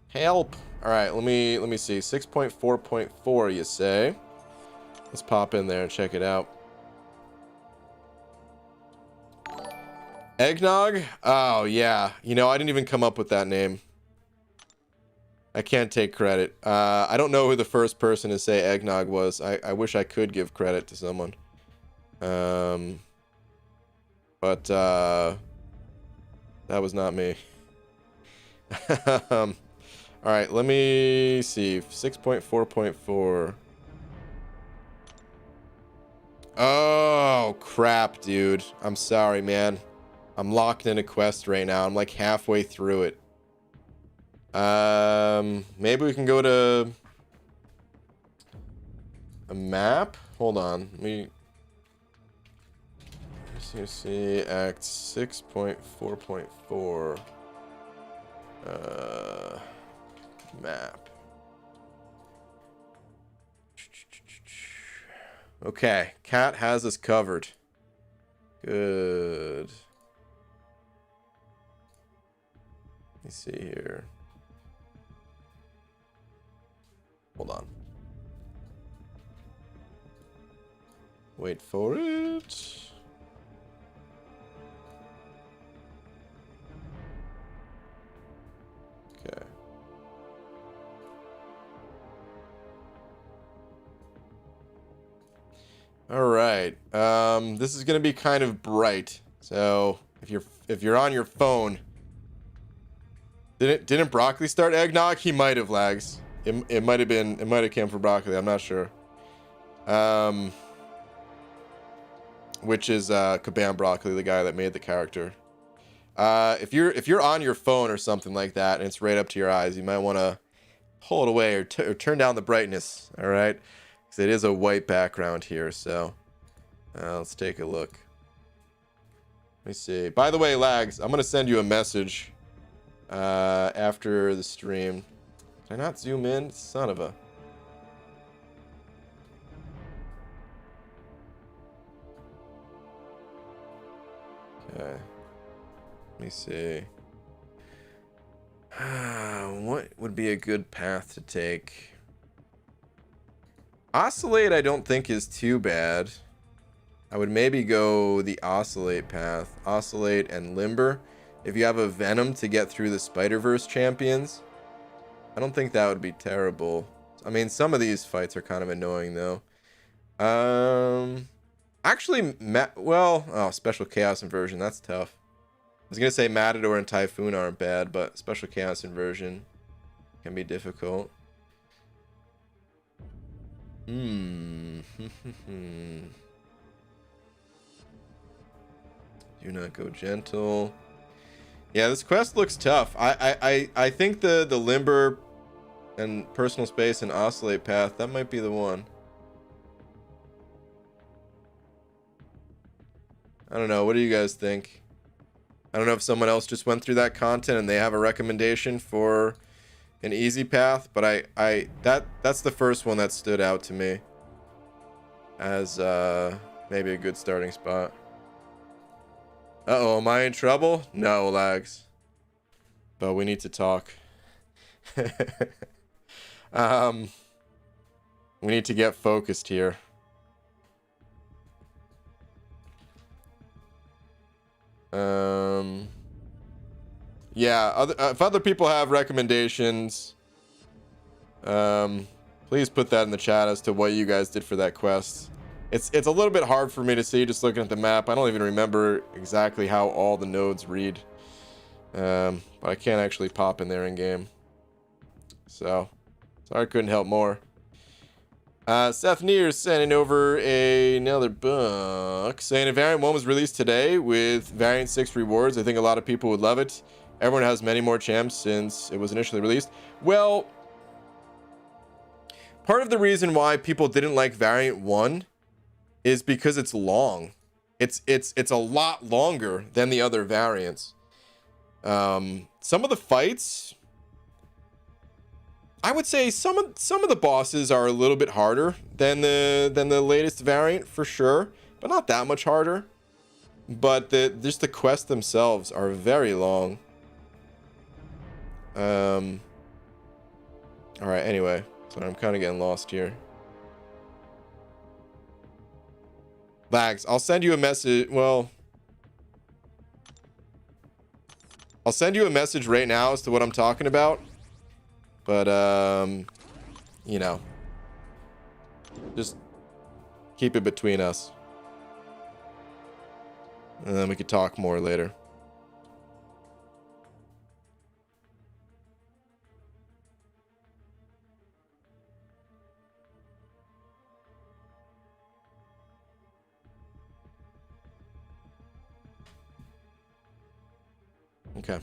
Help. All right, let me see. 6.4.4, you say? Let's pop in there and check it out. Eggnog? Oh, yeah. You know, I didn't even come up with that name. I can't take credit. I don't know who the first person to say eggnog was. I wish I could give credit to someone. But that was not me. All right, let me see. 6.4.4. Oh, crap, dude. I'm sorry, man. I'm locked in a quest right now. I'm like halfway through it. Maybe we can go to a map. Hold on. Let me see. Act 6.4.4. Map. Okay, Cat has us covered. Good. Let me see here. Hold on. Wait for it. Okay. All right. This is gonna be kind of bright. So if you're on your phone, didn't Broccoli start eggnog? He might have, lags. It might have came from Broccoli. I'm not sure. Which is Kabam Broccoli, the guy that made the character. If you're on your phone or something like that and it's right up to your eyes, you might want to pull it away or turn down the brightness. All right, because it is a white background here. So let's take a look. Let me see. By the way, lags, I'm gonna send you a message after the stream. Can I not zoom in? Son of a... Okay. Let me see. What would be a good path to take? Oscillate, I don't think is too bad. I would maybe go the Oscillate path. Oscillate and Limber. If you have a Venom to get through the Spider-Verse champions, I don't think that would be terrible. I mean, some of these fights are kind of annoying, though. Actually, Special Chaos Inversion, that's tough. I was going to say Matador and Typhoon aren't bad, but Special Chaos Inversion can be difficult. Do not go gentle. Yeah, this quest looks tough. I think the Limber and Personal Space and Oscillate path, that might be the one. I don't know. What do you guys think? I don't know if someone else just went through that content and they have a recommendation for an easy path, but that's the first one that stood out to me as maybe a good starting spot. Uh-oh, am I in trouble? No, lags. But we need to talk. We need to get focused here. Yeah, if other people have recommendations, please put that in the chat as to what you guys did for that quest. It's a little bit hard for me to see just looking at the map. I don't even remember exactly how all the nodes read. But I can't actually pop in there in game. So, sorry I couldn't help more. Seth Neers sending over another book saying if Variant 1 was released today with Variant 6 rewards, I think a lot of people would love it. Everyone has many more champs since it was initially released. Well, part of the reason why people didn't like Variant 1 is because it's long. It's a lot longer than the other variants. Some of the fights, I would say some of the bosses are a little bit harder than the latest variant for sure, but not that much harder. But just the quests themselves are very long. All right. Anyway, so I'm kind of getting lost here. Lags. I'll send you a message. Well, I'll send you a message right now as to what I'm talking about. But, you know, just keep it between us. And then we could talk more later. Okay.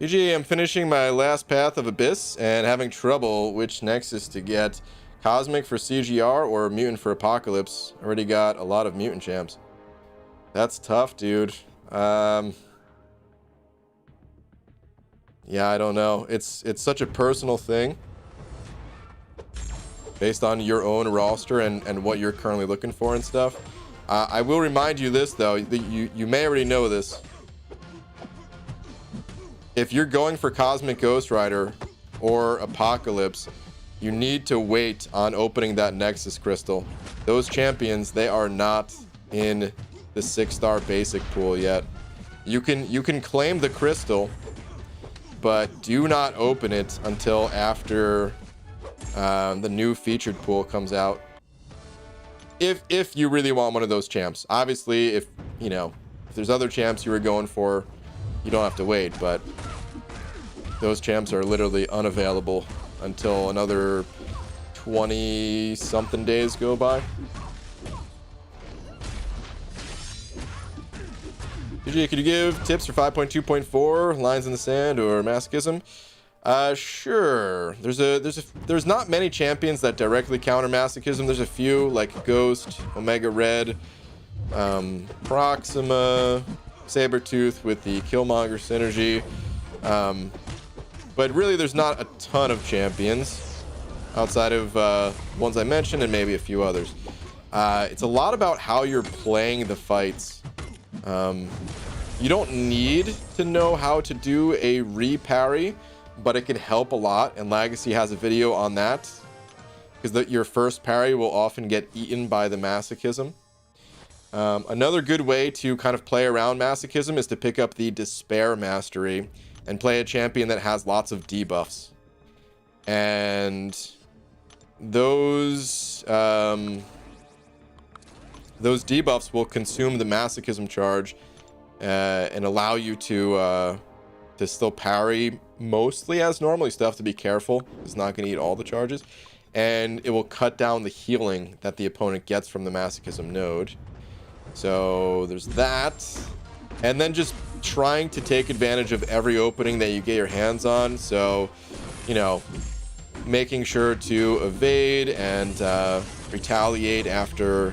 PG, I'm finishing my last path of Abyss and having trouble which Nexus to get. Cosmic for CGR or Mutant for Apocalypse. Already got a lot of Mutant champs. That's tough, dude. Yeah, I don't know. It's such a personal thing. Based on your own roster and what you're currently looking for and stuff. I will remind you this, though. You may already know this. If you're going for Cosmic Ghost Rider or Apocalypse, you need to wait on opening that Nexus crystal. Those champions, they are not in the 6-star basic pool yet. You can claim the crystal, but do not open it until after the new featured pool comes out. If you really want one of those champs. Obviously, if there's other champs you were going for, you don't have to wait, but those champs are literally unavailable until another 20-something days go by. PG, could you give tips for 5.2.4 Lines in the Sand or Masochism? Sure. There's not many champions that directly counter Masochism. There's a few like Ghost, Omega Red, Proxima, Sabretooth with the Killmonger synergy. But really, there's not a ton of champions outside of ones I mentioned and maybe a few others. It's a lot about how you're playing the fights. You don't need to know how to do a re-parry, but it can help a lot, and Legacy has a video on that, because your first parry will often get eaten by the Masochism. Another good way to kind of play around Masochism is to pick up the Despair Mastery and play a champion that has lots of debuffs. And those debuffs will consume the Masochism charge and allow you to still parry mostly as normally. Still have to be careful. It's not going to eat all the charges. And it will cut down the healing that the opponent gets from the Masochism node. So there's that. And then just trying to take advantage of every opening that you get your hands on. So, making sure to evade and retaliate after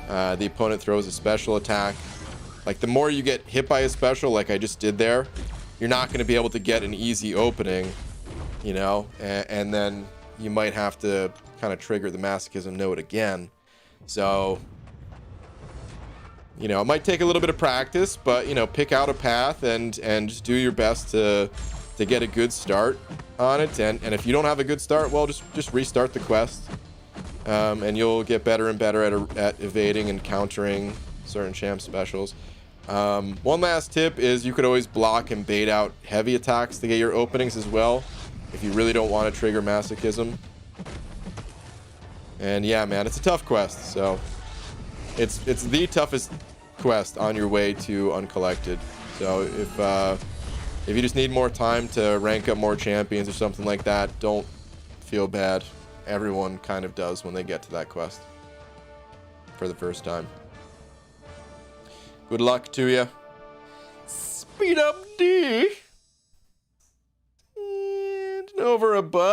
the opponent throws a special attack. Like, the more you get hit by a special, like I just did there, you're not going to be able to get an easy opening, and then you might have to kind of trigger the Masochism node again. So, it might take a little bit of practice, but, pick out a path and just do your best to get a good start on it. And if you don't have a good start, well, just restart the quest. And you'll get better and better at evading and countering certain champ specials. One last tip is you could always block and bait out heavy attacks to get your openings as well, if you really don't want to trigger Masochism. And yeah, man, it's a tough quest, so it's the toughest quest on your way to uncollected. So if you just need more time to rank up more champions or something like that, don't feel bad. Everyone kind of does when they get to that quest for the first time. Good luck to you. Speed up D. And over a buck.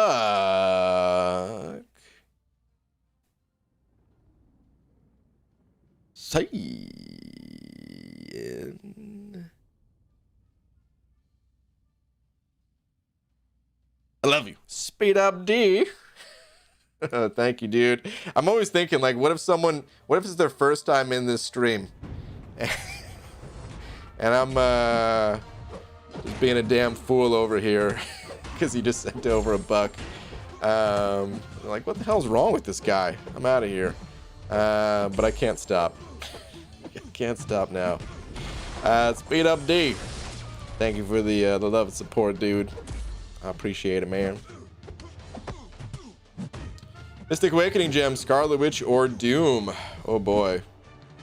Cyan. I love you. Speed up D. Thank you, dude. I'm always thinking, like, what if it's their first time in this stream? And I'm just being a damn fool over here because he just sent over a buck. Like, what the hell's wrong with this guy? I'm out of here. But I can't stop. I can't stop now. Speed up D. Thank you for the love and support, dude. I appreciate it, man. Mystic Awakening Gem, Scarlet Witch or Doom? Oh boy.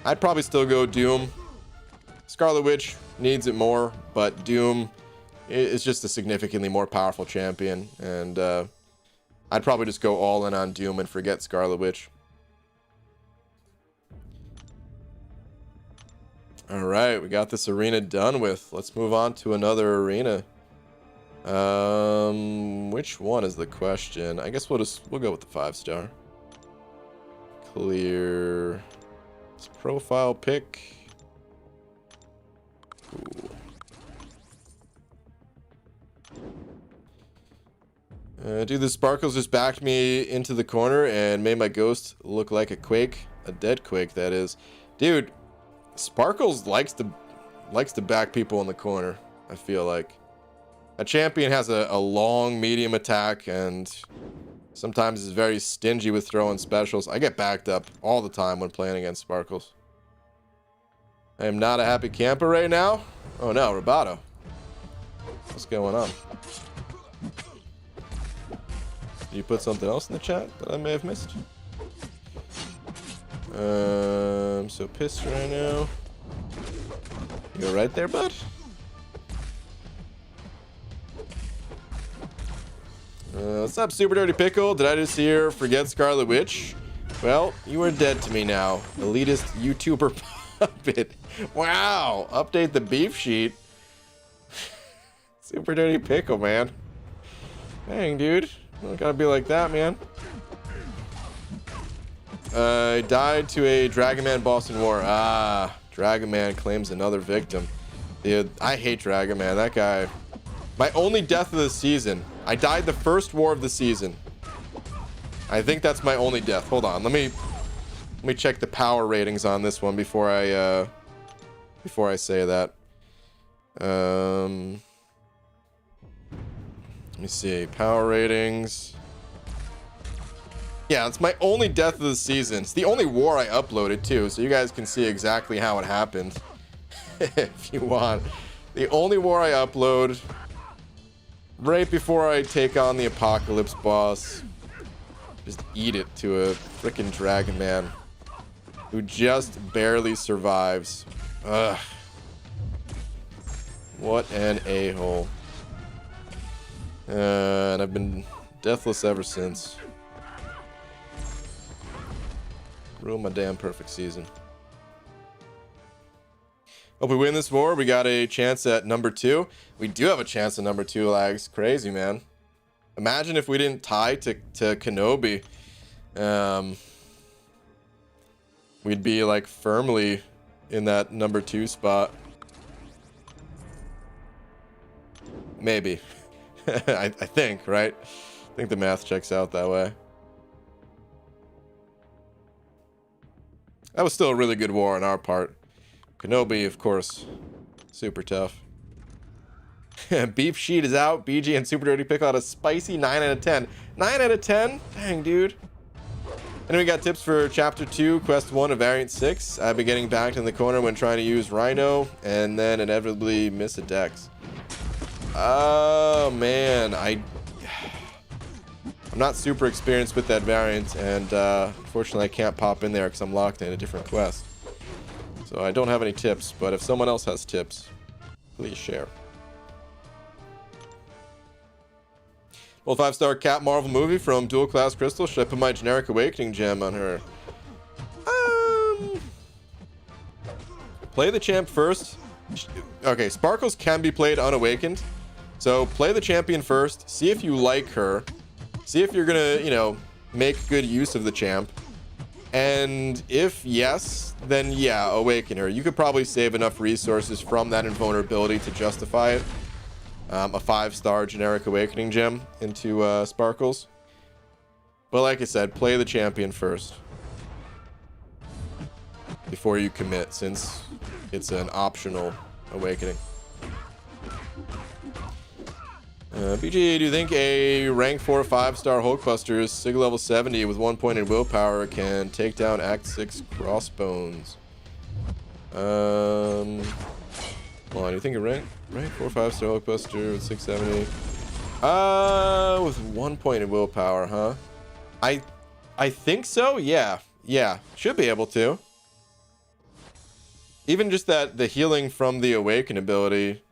I'd probably still go Doom. Scarlet Witch needs it more, but Doom is just a significantly more powerful champion. And I'd probably just go all in on Doom and forget Scarlet Witch. Alright, we got this arena done with. Let's move on to another arena. Which one is the question? I guess we'll go with the 5-star. Clear. It's profile pick. Cool. Dude, the sparkles just backed me into the corner and made my ghost look like a quake. A dead quake, that is. Dude, Sparkles likes to back people in the corner, I feel like. A champion has a long medium attack and sometimes is very stingy with throwing specials. I get backed up all the time when playing against Sparkles. I am not a happy camper right now. Oh no, Roboto. What's going on? Did you put something else in the chat that I may have missed? I'm so pissed right now. You alright there, bud? What's up, Super Dirty Pickle? Did I just hear forget Scarlet Witch? Well, you are dead to me now. Elitist YouTuber puppet. Wow. Update the beef sheet. Super Dirty Pickle, man. Dang, dude. Don't gotta be like that, man. I died to a Dragon Man boss in war. Ah, Dragon Man claims another victim. Dude, I hate Dragon Man. That guy. My only death of the season. I died the first war of the season. I think that's my only death. Hold on. Let me check the power ratings on this one before I say that. Let me see. Power ratings. Yeah, it's my only death of the season. It's the only war I uploaded too, so you guys can see exactly how it happened if you want. The only war I upload right before I take on the Apocalypse boss. Just eat it to a freaking Dragon Man who just barely survives. Ugh. What an a-hole. And I've been deathless ever since. Ruined my damn perfect season. Hope we win this war. We got a chance at number 2. We do have a chance at number 2, lags. Crazy, man. Imagine if we didn't tie to Kenobi. We'd be like firmly in that number 2 spot. Maybe. I think, right? I think the math checks out that way. That was still a really good war on our part. Kenobi, of course, super tough. Beef sheet is out. BG and Super Dirty Pickle out a spicy 9 out of 10. 9 out of 10? Dang, dude. And we got tips for Chapter 2, Quest 1 of Variant 6. I've been getting backed in the corner when trying to use Rhino, and then inevitably miss a dex. Oh, man. I'm not super experienced with that variant, and unfortunately I can't pop in there because I'm locked in a different quest. So I don't have any tips, but if someone else has tips, please share. Well, 5-star Cat Marvel movie from Dual Class Crystal. Should I put my generic Awakening gem on her? Play the champ first. Okay, Sparkles can be played unawakened. So play the champion first. See if you like her. See if you're gonna, you know, make good use of the champ. And if yes, then yeah, awaken her. You could probably save enough resources from that invulnerability to justify it. A 5-star generic Awakening gem into Sparkles. But like I said, play the champion first before you commit, since it's an optional awakening. BG, do you think a rank 4 5-star Hulkbuster's Sig level 70 with 1 point in willpower can take down Act 6 Crossbones? Hold on, you think a rank 4 5-star Hulkbuster with 670? With 1 point in willpower, huh? I think so. Yeah, should be able to. Even just that, the healing from the Awaken ability,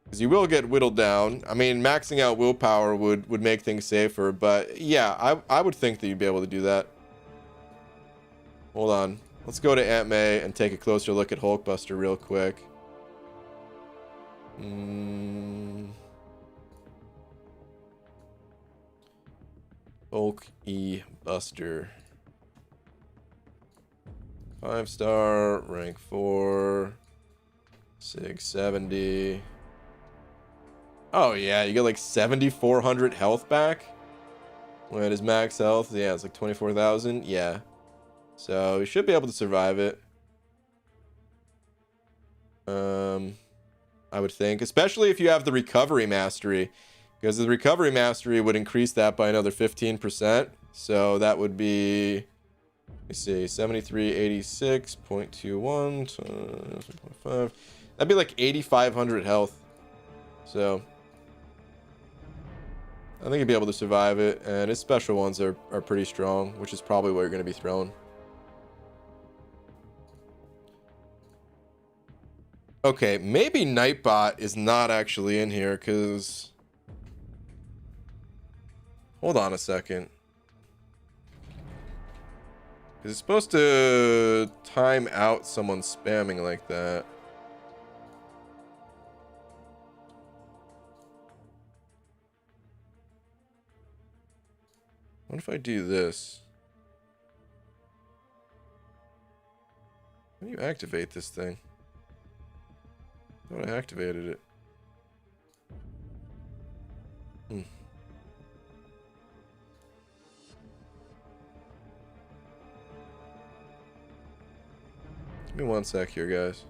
because you will get whittled down. I mean, maxing out willpower would make things safer, but yeah, I would think that you'd be able to do that. Hold on, let's go to Aunt May and take a closer look at Hulkbuster real quick. Hulk E Buster. 5-star, rank 4, 670. Oh yeah, you get like 7,400 health back. When his max health, yeah, it's like 24,000. Yeah, so you should be able to survive it. I would think, especially if you have the recovery mastery, because the recovery mastery would increase that by another 15%. So that would be, let me see, 7386.21 0.5. That'd be like 8,500 health. So I think you'd be able to survive it, and his special ones are pretty strong, which is probably where you're going to be thrown. Okay, maybe Nightbot is not actually in here, because... Hold on a second. It's supposed to time out someone spamming like that. What if I do this? How do you activate this thing? I thought I activated it. Give me 1 sec here, guys.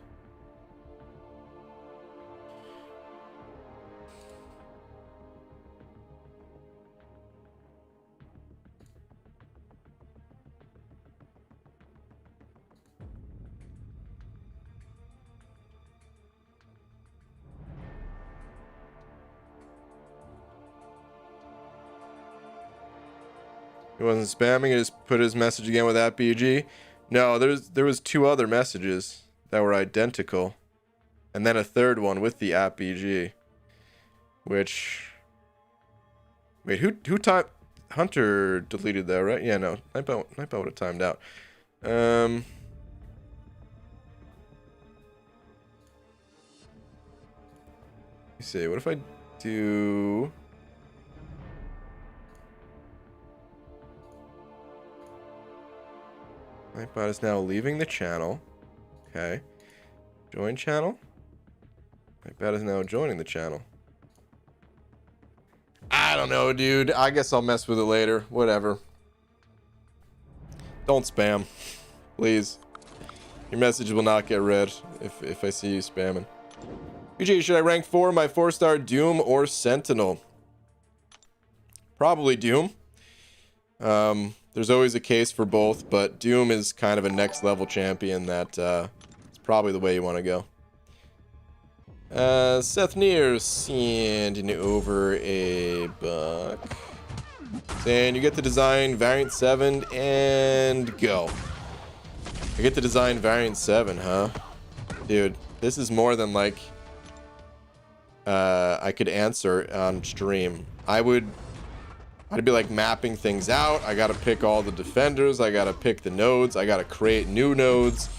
He wasn't spamming. He just put his message again with that BG. No, there was 2 other messages that were identical, and then a third one with the app BG. Which, wait, who timed? Hunter deleted that, right? Yeah, no, Nightbot would have timed out. Let me see. What if I do? Nightbot is now leaving the channel. Okay. Join channel. Nightbot is now joining the channel. I don't know, dude. I guess I'll mess with it later. Whatever. Don't spam. Please. Your message will not get read if I see you spamming. UG, should I rank 4 my 4-star Doom or Sentinel? Probably Doom. There's always a case for both, but Doom is kind of a next level champion that it's probably the way you want to go. Seth Neer sending over a buck. Saying you get the design variant 7 and go. I get to design variant 7, huh? Dude, this is more than like I could answer on stream. I'd be like mapping things out. I gotta pick all the defenders. I gotta pick the nodes. I gotta create new nodes.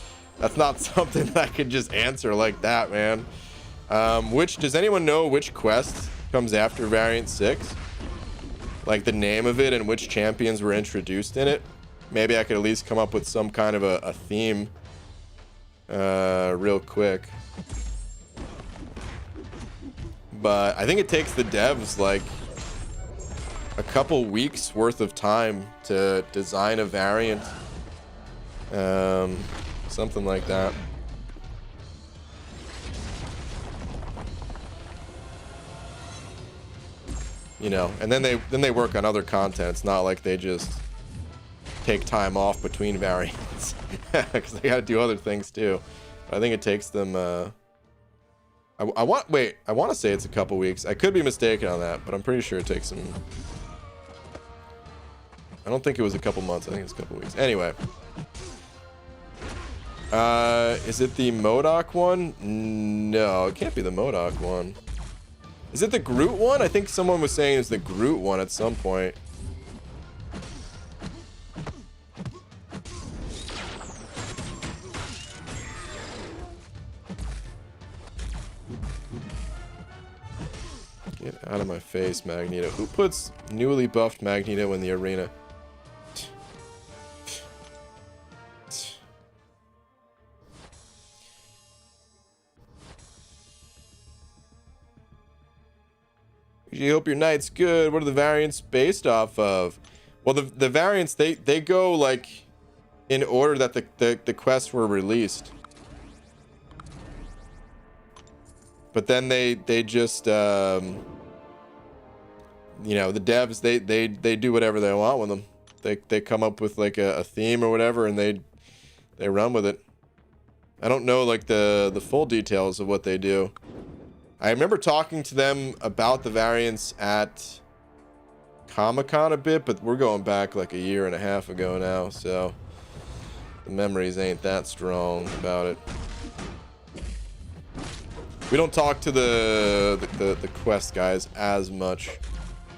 That's not something that I could just answer like that, man. Does anyone know which quest comes after variant 6? Like the name of it and which champions were introduced in it? Maybe I could at least come up with some kind of a theme real quick. But I think it takes the devs like a couple weeks worth of time to design a variant. Something like that. You know, and then they work on other content. It's not like they just take time off between variants because they got to do other things too. But I think it takes them. I want to say it's a couple weeks. I could be mistaken on that, but I'm pretty sure it takes them. I don't think it was a couple months. I think it's a couple weeks. Anyway, is it the MODOK one? No, it can't be the MODOK one. Is it the Groot one? I think someone was saying it's the Groot one at some point. Get out of my face, Magneto. Who puts newly buffed Magneto in the arena? You hope your night's good. What are the variants based off of? Well, the variants, they go like in order that the quests were released. But then they just you know, the devs they do whatever they want with them. They come up with like a theme or whatever, and they run with it. I don't know like the full details of what they do. I remember talking to them about the variants at Comic-Con a bit, but we're going back like a year and a half ago now, so the memories ain't that strong about it. We don't talk to the quest guys as much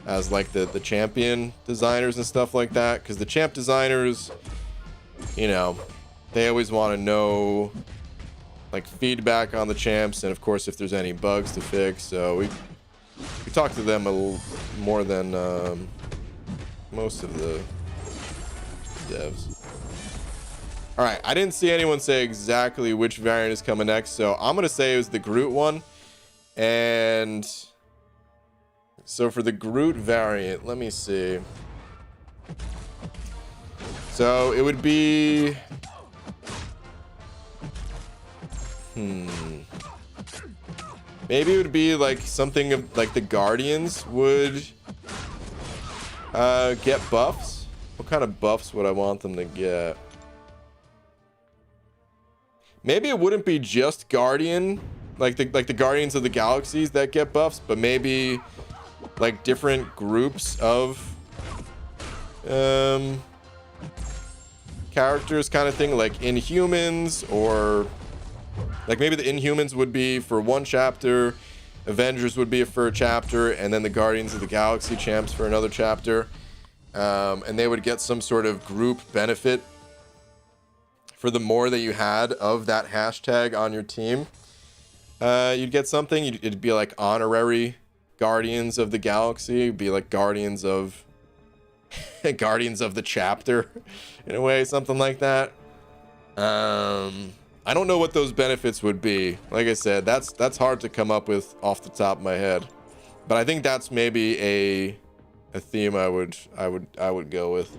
as like the champion designers and stuff like that, because the champ designers, you know, they always want to know like feedback on the champs, and of course if there's any bugs to fix. So we talk to them a little more than most of the devs. All right, I didn't see anyone say exactly which variant is coming next, so I'm gonna say it was the Groot one. And so for the Groot variant, let me see. So it would be maybe it would be like something of like the Guardians would get buffs. What kind of buffs would I want them to get? Maybe it wouldn't be just Guardian, like the Guardians of the Galaxies that get buffs, but maybe like different groups of characters kind of thing, like Inhumans, or like maybe the Inhumans would be for one chapter, Avengers would be for a chapter, and then the Guardians of the Galaxy champs for another chapter. And they would get some sort of group benefit for the more that you had of that hashtag on your team. You'd get something. It'd be like honorary Guardians of the Galaxy. It'd be like Guardians of Guardians of the chapter, in a way, something like that. I don't know what those benefits would be. Like I said, that's hard to come up with off the top of my head. But I think that's maybe a theme I would go with.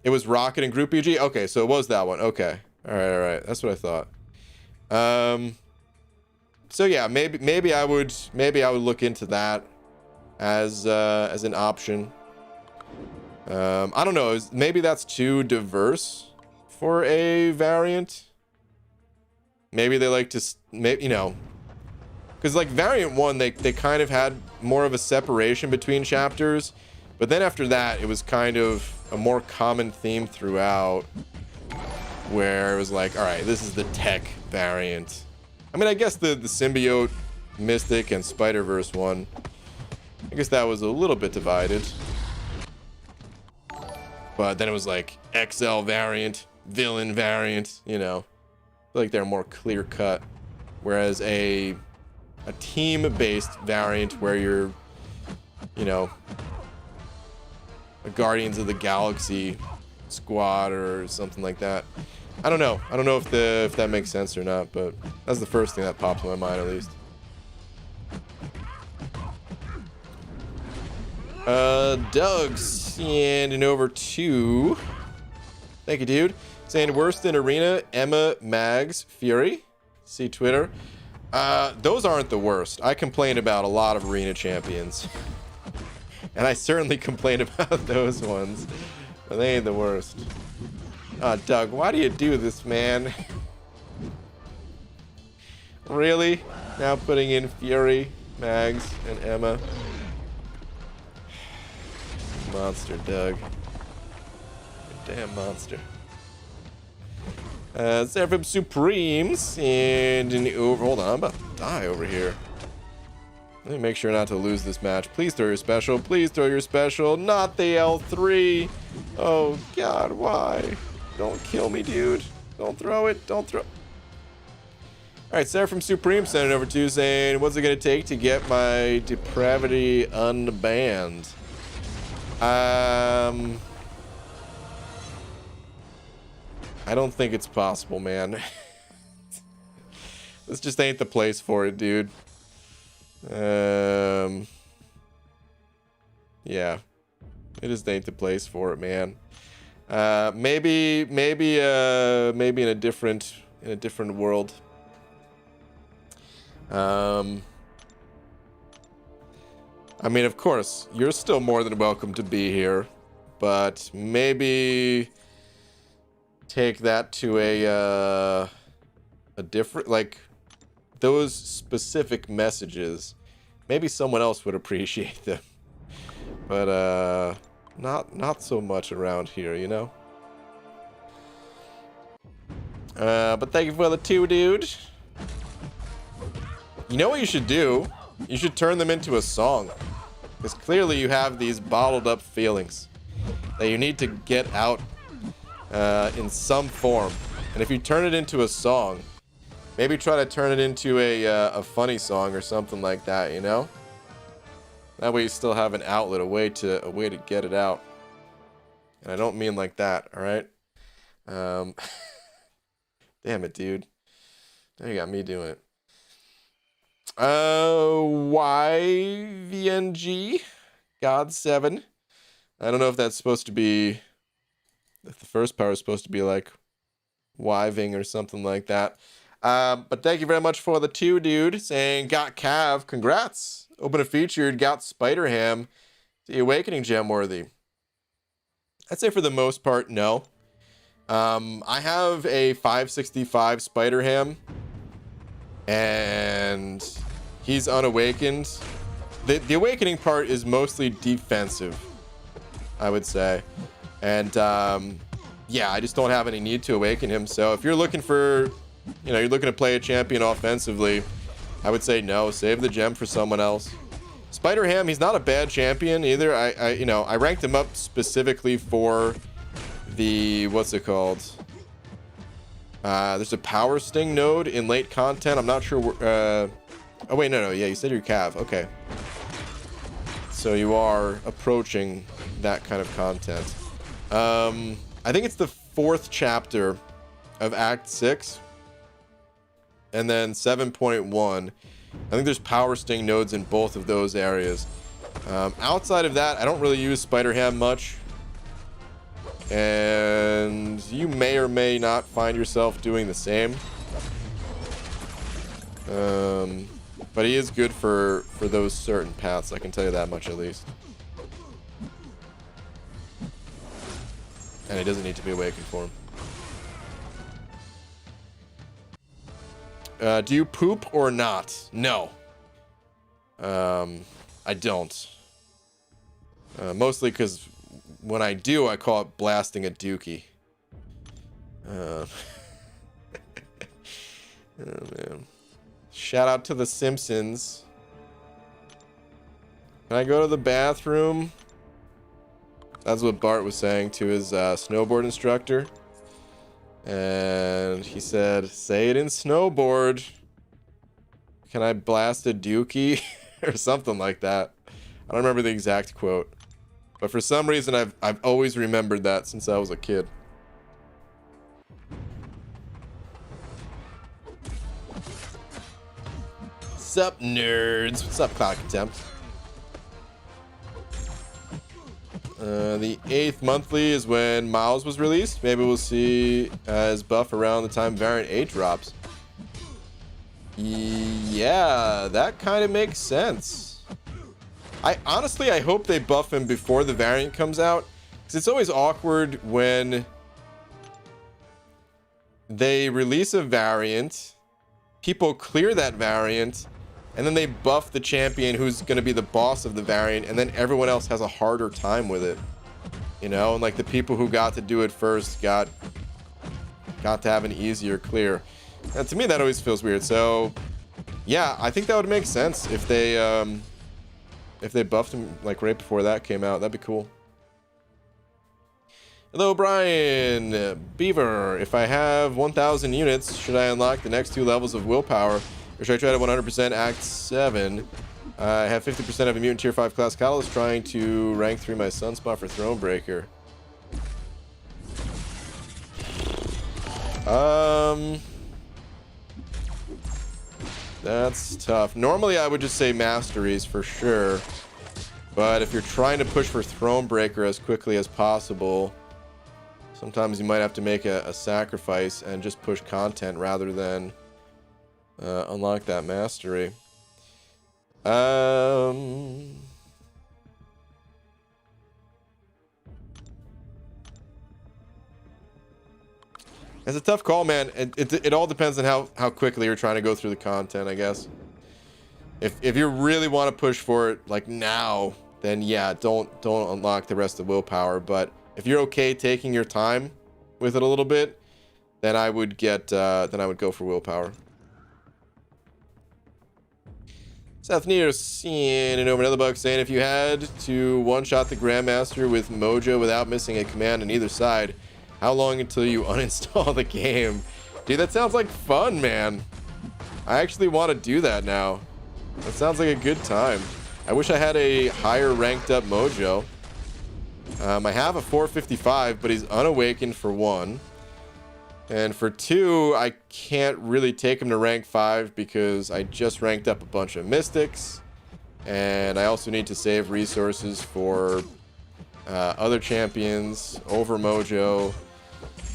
It was Rocket and Group BG. Okay, so it was that one. Okay, all right. That's what I thought. So yeah, maybe I would look into that as an option. I don't know. Maybe that's too diverse for a variant. Maybe they like to, you know, because like variant 1, they kind of had more of a separation between chapters, but then after that it was kind of a more common theme throughout. where it was like, all right, this is the tech variant. I mean, I guess the symbiote, mystic, and Spider-Verse one, I guess that was a little bit divided. But then it was like XL variant, villain variant, you know. I feel like they're more clear cut. Whereas a team-based variant where you're, you know, a Guardians of the Galaxy squad or something like that. I don't know. I don't know if that makes sense or not, but that's the first thing that popped in my mind, at least. Doug's sending over to, thank you, dude, saying worst in arena, Emma, Mags, Fury. See Twitter. Those aren't the worst. I complain about a lot of arena champions, and I certainly complain about those ones, but they ain't the worst. Doug, why do you do this, man? Really? Now putting in Fury, Mags, and Emma. Monster, Doug. Damn monster. Seraphim Supremes and an over. Hold on, I'm about to die over here. Let me make sure not to lose this match. Please throw your special. Please throw your special. Not the L3. Oh God, why? Don't kill me, dude. Don't throw it. Don't throw. All right, Seraphim Supreme sent it over to saying, "What's it gonna take to get my depravity unbanned?" I don't think it's possible, man. This just ain't the place for it, dude. Yeah, it just ain't the place for it, man. Maybe in a different world. I mean, of course, you're still more than welcome to be here, but maybe take that to a different, like, those specific messages. Maybe someone else would appreciate them, but not so much around here, you know. But thank you for the 2, dude. You know what you should do? You should turn them into a song. Because clearly you have these bottled up feelings that you need to get out in some form. And if you turn it into a song, maybe try to turn it into a funny song or something like that, you know? That way you still have an outlet, a way to get it out. And I don't mean like that, all right? Damn it, dude. Now you got me doing it. YVNG God 7. I don't know if that's supposed to be, if the first part is supposed to be like Wiving or something like that. But thank you very much for the 2, dude, saying got Cav, congrats. Open a featured, got Spider-Ham. The Awakening gem worthy. I'd say for the most part, no. I have a 565 Spider-Ham, and he's unawakened. The awakening part is mostly defensive, I would say. And yeah, I just don't have any need to awaken him. So if you're looking for, you know, you're looking to play a champion offensively, I would say no, save the gem for someone else. Spider-Ham, he's not a bad champion either. I ranked him up specifically for the, what's it called? There's a power sting node in late content. I'm not sure where, oh wait, no, yeah, you said you're Cav. Okay. So you are approaching that kind of content. I think it's the 4th chapter of Act 6. And then 7.1. I think there's power sting nodes in both of those areas. Outside of that, I don't really use Spider-Ham much. And you may or may not find yourself doing the same. But he is good for those certain paths, I can tell you that much at least. And he doesn't need to be awakened for him. Do you poop or not? No. I don't. Mostly because when I do, I call it blasting a dookie. Oh man. Shout out to the Simpsons. Can I go to the bathroom? That's what Bart was saying to his snowboard instructor. And he said, say it in snowboard. Can I blast a dookie? Or something like that. I don't remember the exact quote. But for some reason, I've always remembered that since I was a kid. What's up, nerds? What's up, Cloud Contempt? The 8th monthly is when Miles was released. Maybe we'll see his buff around the time Variant 8 drops. Yeah, that kind of makes sense. I hope they buff him before the variant comes out, because it's always awkward when they release a variant, people clear that variant, and then they buff the champion who's going to be the boss of the variant, and then everyone else has a harder time with it. You know, and like the people who got to do it first got to have an easier clear. And to me, that always feels weird. So, yeah, I think that would make sense if they buffed him like right before that came out. That'd be cool. Hello, Brian. Beaver, if I have 1,000 units, should I unlock the next 2 levels of willpower? Or should I try to 100% Act 7? I have 50% of a mutant tier 5 class catalyst trying to rank 3 my sunspot for Thronebreaker. That's tough. Normally I would just say masteries for sure. But if you're trying to push for Thronebreaker as quickly as possible, sometimes you might have to make a sacrifice and just push content rather than unlock that mastery. It's a tough call, man. It all depends on how quickly you're trying to go through the content, I guess. If you really want to push for it like now, then yeah, don't unlock the rest of willpower. But if you're okay taking your time with it a little bit, then I would go for willpower. Seth Neer seeing over another bug saying, if you had to one-shot the Grandmaster with Mojo without missing a command on either side, how long until you uninstall the game? Dude, that sounds like fun, man. I actually want to do that now. That sounds like a good time. I wish I had a higher ranked up Mojo. I have a 455, but he's unawakened for 1. And for 2, I can't really take him to rank 5 because I just ranked up a bunch of Mystics. And I also need to save resources for other champions over Mojo.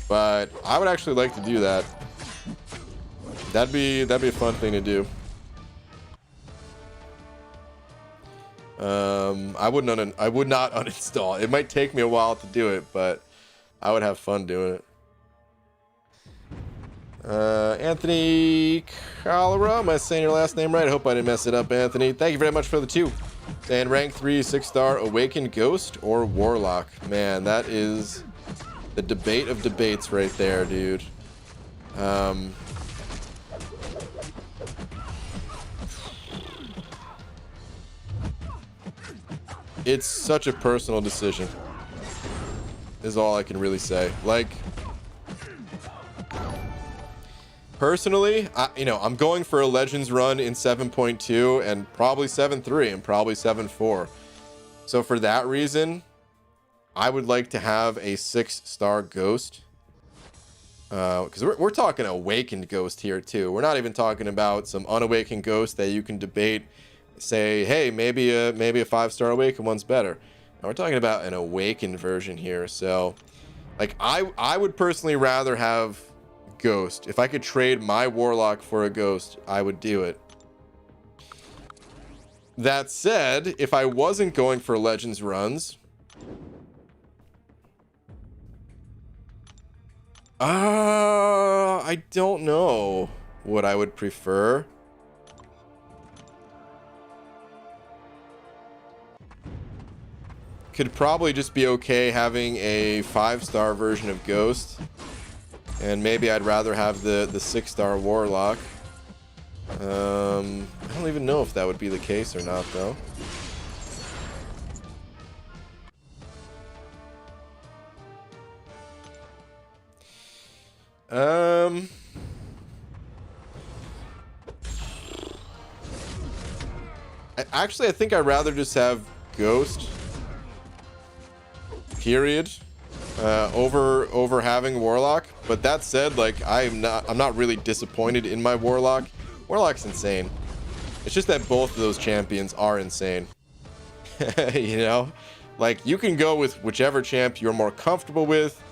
But I would actually like to do that. That'd be a fun thing to do. I would not uninstall. It might take me a while to do it, but I would have fun doing it. Anthony Cholera, am I saying your last name right? I hope I didn't mess it up, Anthony. Thank you very much for the 2. And rank 3 6-star Awakened Ghost or Warlock. Man, that is the debate of debates right there, dude. It's such a personal decision, is all I can really say. Like, personally, I'm going for a Legends run in 7.2 and probably 7.3 and probably 7.4. So for that reason, I would like to have a 6-star Ghost. Because we're talking Awakened Ghost here too. We're not even talking about some unawakened Ghost that you can debate. Say, hey, maybe a 5-star Awakened one's better. Now we're talking about an Awakened version here. So, like, I would personally rather have Ghost. If I could trade my Warlock for a Ghost, I would do it. That said, if I wasn't going for Legends runs, I don't know what I would prefer. Could probably just be okay having a 5-star version of Ghost. And maybe I'd rather have the 6-star Warlock. I don't even know if that would be the case or not, though. Actually, I think I'd rather just have Ghost, period, over having Warlock. But that said, like, I'm not really disappointed in my Warlock. Warlock's insane. It's just that both of those champions are insane. You know, like, you can go with whichever champ you're more comfortable with,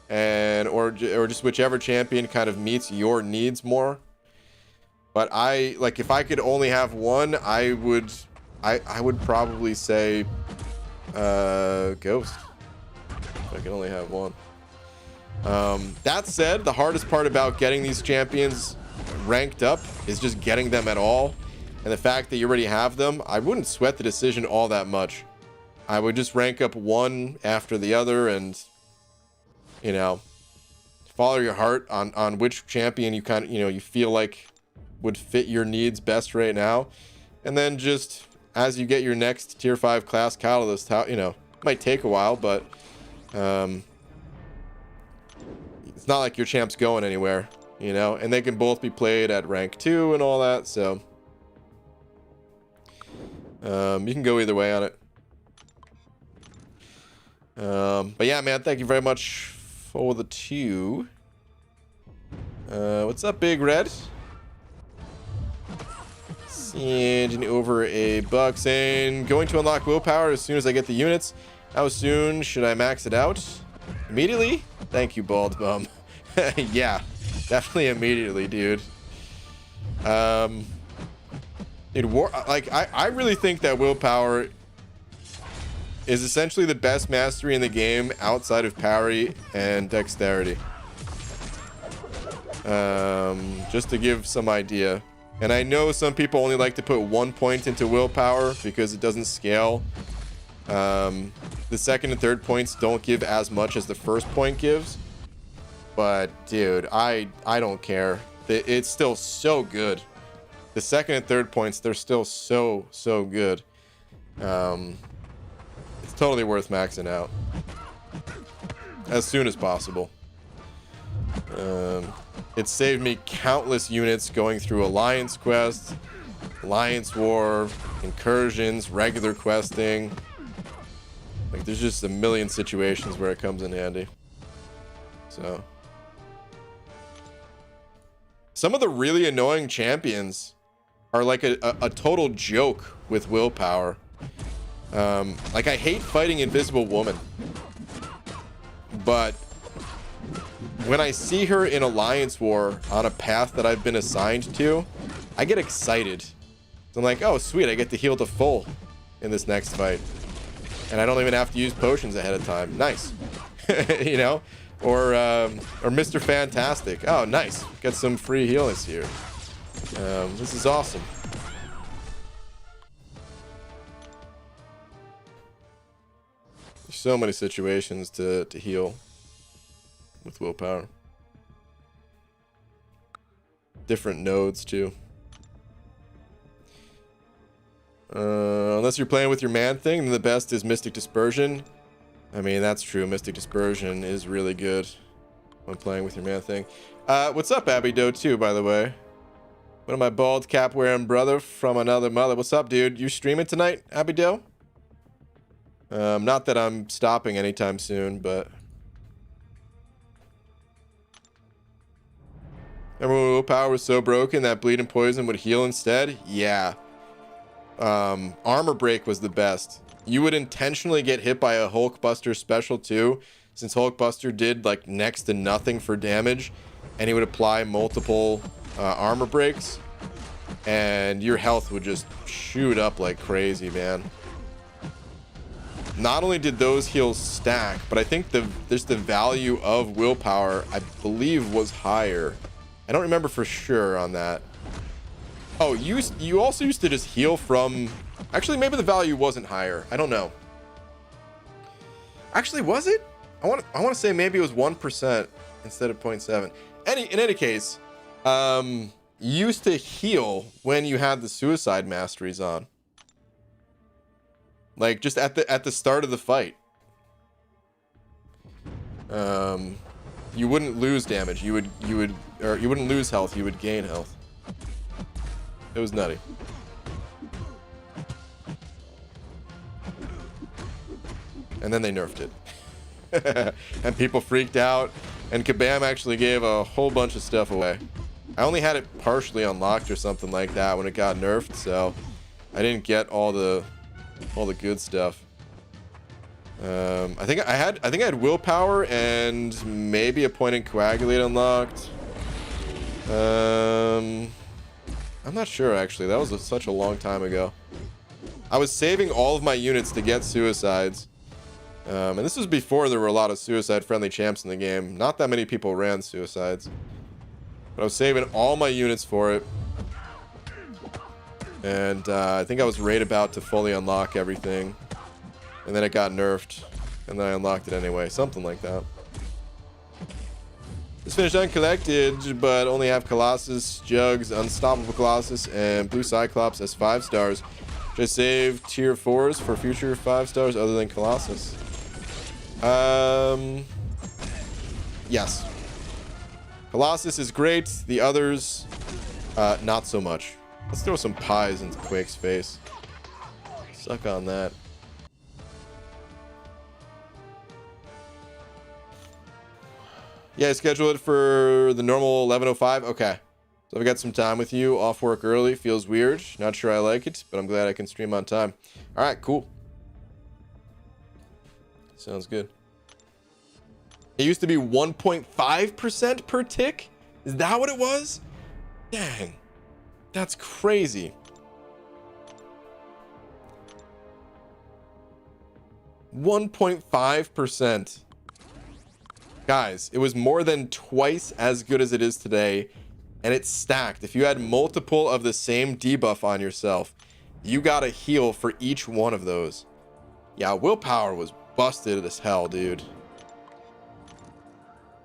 and or just whichever champion kind of meets your needs more. But if I could only have one, I would probably say Ghost. If I can only have one. That said, the hardest part about getting these champions ranked up is just getting them at all. And the fact that you already have them, I wouldn't sweat the decision all that much. I would just rank up one after the other and, you know, follow your heart on which champion you kind of, you know, you feel like would fit your needs best right now. And then just as you get your next tier 5 class catalyst, how, you know, it might take a while, but it's not like your champ's going anywhere, you know, and they can both be played at rank 2 and all that, so you can go either way on it. But yeah, man, thank you very much for the 2. What's up, Big Red? Sending over a buck saying, going to unlock willpower as soon as I get the units. How soon should I max it out? Immediately? Thank you, Bald Bum. Yeah, definitely immediately, dude. I really think that willpower is essentially the best mastery in the game outside of parry and dexterity. Just to give some idea. And I know some people only like to put 1 point into willpower because it doesn't scale. The second and third points don't give as much as the first point gives. But dude, I don't care. It's still so good. The second and third points, they're still so good. It's totally worth maxing out as soon as possible. It saved me countless units going through Alliance quests, Alliance War, incursions, regular questing. Like, there's just a million situations where it comes in handy. So, some of the really annoying champions are like a total joke with willpower. Like, I hate fighting Invisible Woman, but when I see her in Alliance War on a path that I've been assigned to, I get excited. So I'm like, oh sweet, I get to heal to full in this next fight, and I don't even have to use potions ahead of time. Nice. You know, or Mr. Fantastic. Oh, nice, get some free healers here. This is awesome. There's so many situations to heal with willpower. Different nodes too. Unless you're playing with your man thing, then the best is Mystic Dispersion. I mean, that's true. Mystic Dispersion is really good when playing with your man thing. What's up, Abby Doe, too, by the way? One of my bald cap wearing brother from another mother. What's up, dude? You streaming tonight, Abby Doe? Not that I'm stopping anytime soon, but remember when willpower was so broken that bleed and poison would heal instead? Yeah. Armor break was the best. You would intentionally get hit by a Hulkbuster special too, since Hulkbuster did like next to nothing for damage, and he would apply multiple armor breaks, and your health would just shoot up like crazy, man. Not only did those heals stack, but I think there's the value of willpower, I believe, was higher. I don't remember for sure on that. Oh, you also used to just heal from... Actually, maybe the value wasn't higher. I don't know. Actually, was it? I want to say maybe it was 1% instead of 0.7. In any case, you used to heal when you had the suicide masteries on. Like just at the start of the fight. You wouldn't lose damage. You wouldn't lose health, you would gain health. It was nutty. And then they nerfed it. And people freaked out. And Kabam actually gave a whole bunch of stuff away. I only had it partially unlocked or something like that when it got nerfed, so I didn't get all the good stuff. I think I had willpower and maybe a point and coagulate unlocked. I'm not sure actually. That was such a long time ago. I was saving all of my units to get suicides. And this was before there were a lot of suicide-friendly champs in the game. Not that many people ran suicides. But I was saving all my units for it. And I think I was right about to fully unlock everything. And then it got nerfed. And then I unlocked it anyway. Something like that. Just finished uncollected, but only have Colossus, Jugs, Unstoppable Colossus, and Blue Cyclops as 5 stars. Should I save tier 4s for future 5 stars other than Colossus? Yes. Colossus is great. The others, not so much. Let's throw some pies into Quake's face. Suck on that. Yeah, schedule it for the normal 11:05. Okay. So I've got some time with you. Off work early. Feels weird. Not sure I like it, but I'm glad I can stream on time. All right, cool. Sounds good. It used to be 1.5% per tick? Is that what it was? Dang. That's crazy. 1.5%. Guys, it was more than twice as good as it is today, and it's stacked. If you had multiple of the same debuff on yourself, you got a heal for each one of those. Yeah, willpower was busted as hell, dude.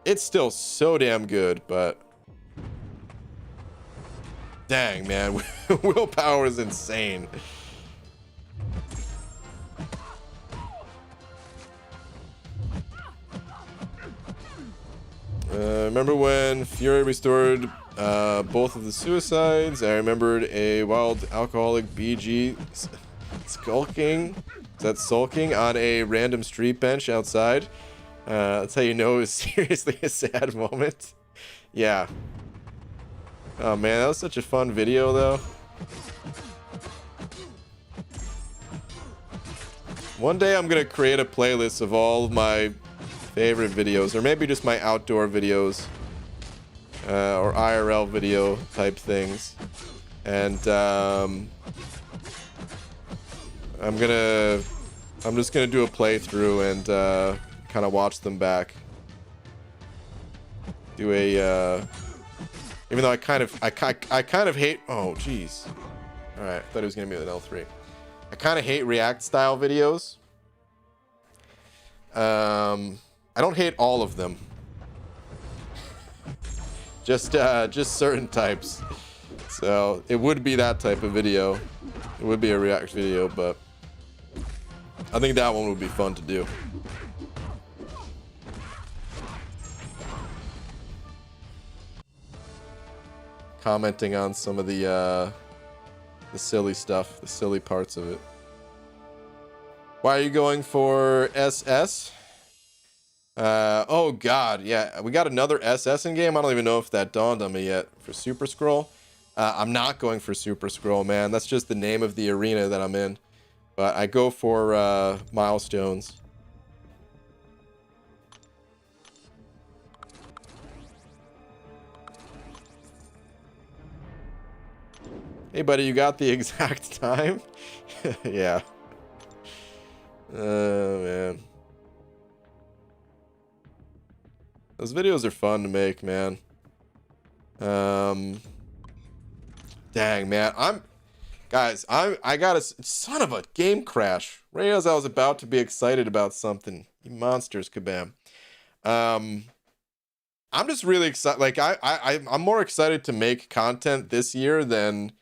It's still so damn good, but dang, man. Willpower is insane. Remember when Fury restored both of the suicides? I remembered a wild alcoholic BG sulking on a random street bench outside. That's how you know it was seriously a sad moment. Yeah. Oh man, that was such a fun video though. One day I'm gonna create a playlist of all of my favorite videos, or maybe just my outdoor videos, or IRL video type things, and I'm just gonna do a playthrough and kind of watch them back. Do a even though I kind of hate. Oh jeez. All right, I thought it was gonna be an L3. I kind of hate React style videos. I don't hate all of them. Just certain types. So it would be that type of video. It would be a React video, but I think that one would be fun to do. Commenting on some of the silly stuff, the silly parts of it. Why are you going for SS? Oh god, yeah, we got another SS in game. I don't even know if that dawned on me yet. For Super Skrull, I'm not going for Super Skrull, man. That's just the name of the arena that I'm in. But I go for milestones. Hey buddy, you got the exact time? Yeah. Oh man. Those videos are fun to make, man. Dang, man. I got a son of a game crash. Right as I was about to be excited about something. You monsters, Kabam. I'm just really excited. Like I'm more excited to make content this year than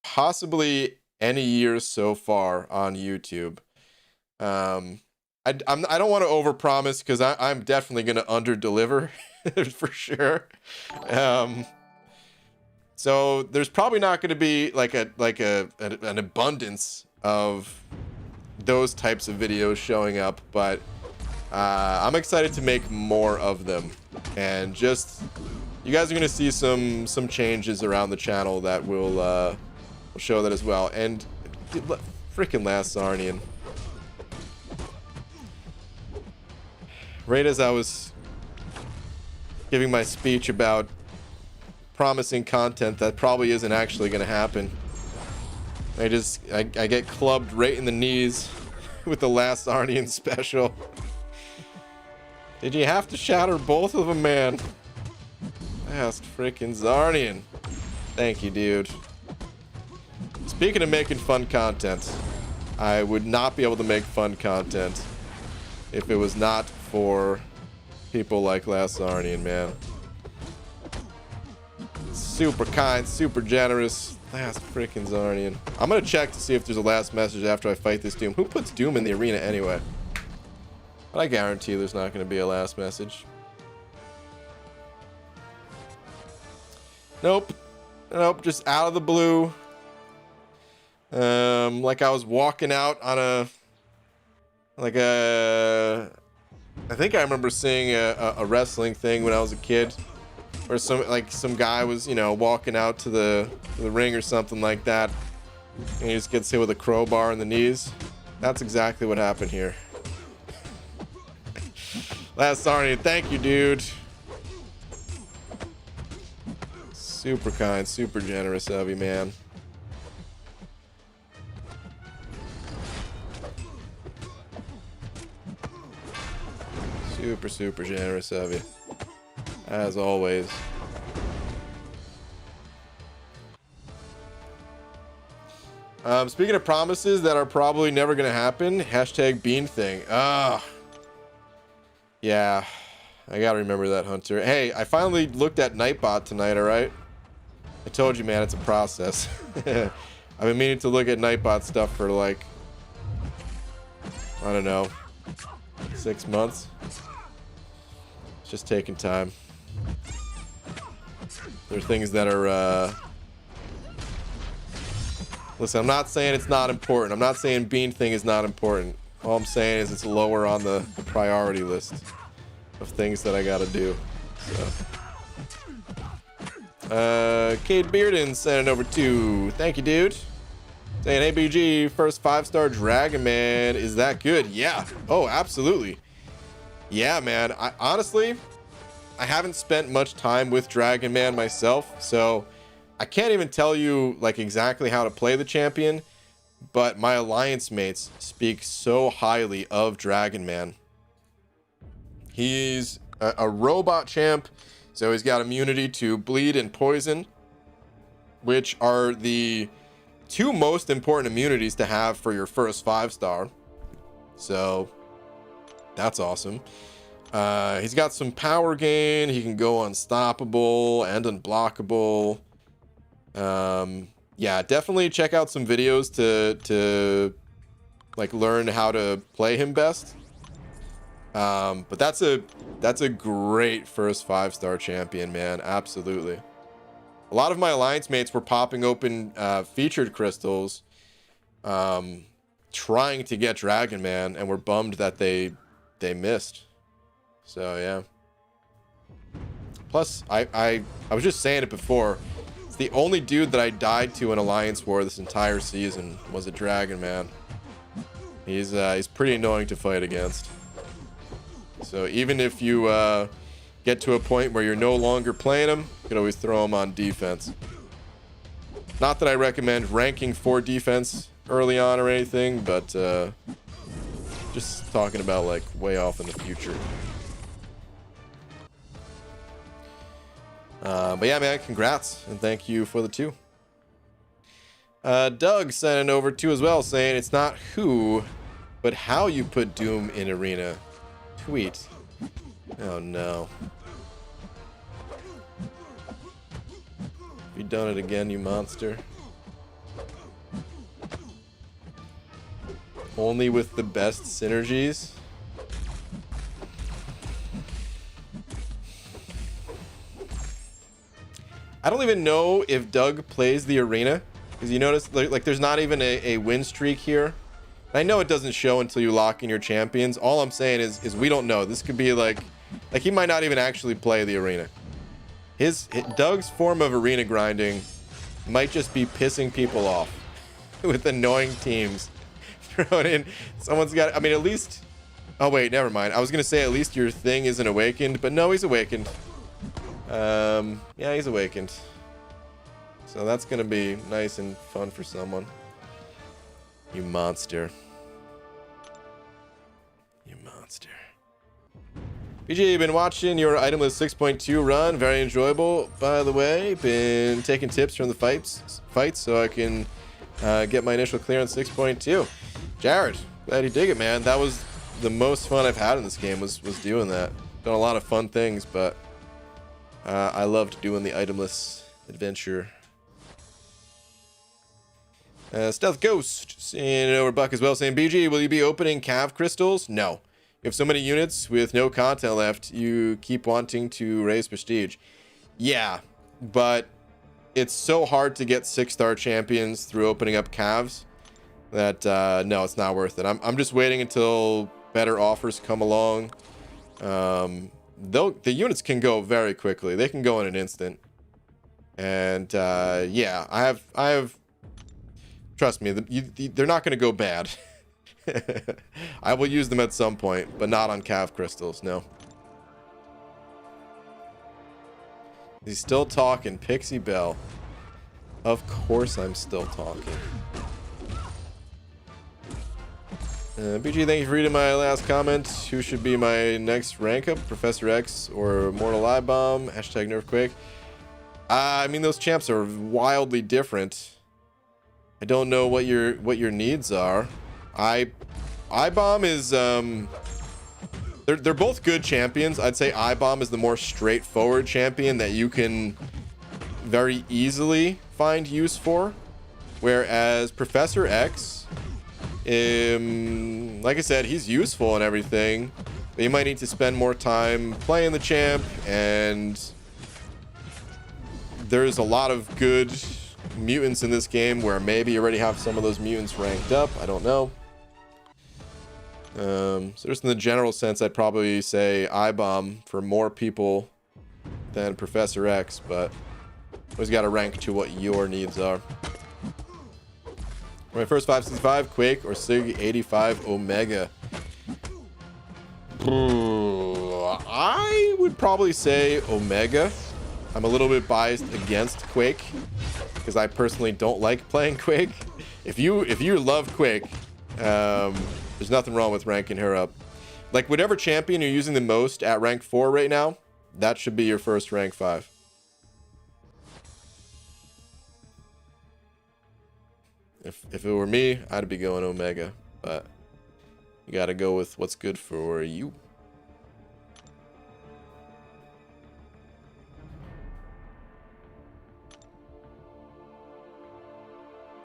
possibly any year so far on YouTube. I don't want to overpromise because I'm definitely going to underdeliver for sure. So there's probably not going to be like an abundance of those types of videos showing up, but I'm excited to make more of them, and just you guys are going to see some changes around the channel that will show that as well. And freaking last Sarnian. Right as I was giving my speech about promising content that probably isn't actually going to happen, I get clubbed right in the knees with the last Arnian special. Did you have to shatter both of them, man? Last freaking Zarnian. Thank you, dude. Speaking of making fun content, I would not be able to make fun content if it was not for people like Last Arnian, man. Super kind, super generous. Last freaking Zarnian. I'm gonna check to see if there's a last message after I fight this Doom. Who puts Doom in the arena anyway? But I guarantee there's not gonna be a last message. Nope. Nope, just out of the blue. Like I was walking out on I think I remember seeing a wrestling thing when I was a kid, where some guy was, you know, walking out to the ring or something like that, and he just gets hit with a crowbar in the knees. That's exactly what happened here. Last Arnie, thank you, dude. Super kind, super generous of you, man. Super, super generous of you, as always. Speaking of promises that are probably never gonna happen, hashtag bean thing. Yeah, I gotta remember that, Hunter. Hey, I finally looked at Nightbot tonight, alright? I told you, man, it's a process. I've been meaning to look at Nightbot stuff for like, I don't know, 6 months. It's just taking time. There are things that are, listen, I'm not saying it's not important. I'm not saying bean thing is not important. All I'm saying is it's lower on the priority list of things that I gotta do. So. Cade Bearden sent it over to. Thank you, dude. Saying ABG, first 5-star Dragon Man. Is that good? Yeah. Oh, absolutely. Yeah, man. Honestly, I haven't spent much time with Dragon Man myself, so I can't even tell you like exactly how to play the champion, but my alliance mates speak so highly of Dragon Man. He's a robot champ, so he's got immunity to bleed and poison, which are the two most important immunities to have for your first 5-star. So that's awesome. He's got some power gain. He can go unstoppable and unblockable. Yeah, definitely check out some videos to like learn how to play him best. But that's a great first 5-star champion, man. Absolutely. A lot of my alliance mates were popping open featured crystals, trying to get Dragon Man, and were bummed that they missed. So yeah. Plus, I was just saying it before. It's the only dude that I died to in Alliance War this entire season was a Dragon Man. He's pretty annoying to fight against. So even if you get to a point where you're no longer playing him, you can always throw him on defense. Not that I recommend ranking for defense early on or anything, but just talking about like way off in the future. But yeah, man, congrats and thank you for the 2. Doug sent it over 2 as well, saying it's not who, but how you put Doom in arena. Tweet. Oh no. You done it again, you monster. Only with the best synergies. I don't even know if Doug plays the arena, because you notice like there's not even a win streak here. I know it doesn't show until you lock in your champions. All I'm saying is we don't know. This could be like he might not even actually play the arena. Doug's form of arena grinding might just be pissing people off with annoying teams. Thrown in. Someone's got. I mean, at least. Oh wait, never mind. I was gonna say at least your thing isn't awakened, but no, he's awakened. Yeah, he's awakened. So that's gonna be nice and fun for someone. You monster. You monster. BJ, been watching your itemless 6.2 run. Very enjoyable, by the way. Been taking tips from the fights so I can get my initial clear on 6.2. Jared, glad you dig it, man. That was the most fun I've had in this game was doing that. Done a lot of fun things, but I loved doing the itemless adventure. Stealth Ghost seeing it over Buck as well, saying, BG, will you be opening cav crystals? No. You have so many units with no content left, you keep wanting to raise prestige. Yeah, but it's so hard to get 6-star champions through opening up cavs that no, it's not worth it. I'm just waiting until better offers come along. The units can go very quickly. They can go in an instant. And yeah, I have trust me, they're not going to go bad. I will use them at some point, but not on cav crystals, no. He's still talking, Pixie Bell. Of course I'm still talking. BG, thank you for reading my last comment. Who should be my next rank up? Professor X or Mortal Eye Bomb? Hashtag Nerfquake. I mean, those champs are wildly different. I don't know what your needs are. Eye Bomb is they're both good champions. I'd say Eye Bomb is the more straightforward champion that you can very easily find use for, whereas Professor X, like I said, he's useful and everything, but you might need to spend more time playing the champ, and there's a lot of good mutants in this game where maybe you already have some of those mutants ranked up. I don't know. So just in the general sense, I'd probably say Eye Bomb for more people than Professor X, but always got to rank to what your needs are. My first 565, Quake or Sig 85 Omega. I would probably say Omega. I'm a little bit biased against Quake because I personally don't like playing Quake. If you love Quake, there's nothing wrong with ranking her up. Like, whatever champion you're using the most at rank 4 right now, that should be your first rank 5. If it were me, I'd be going Omega, but you gotta go with what's good for you.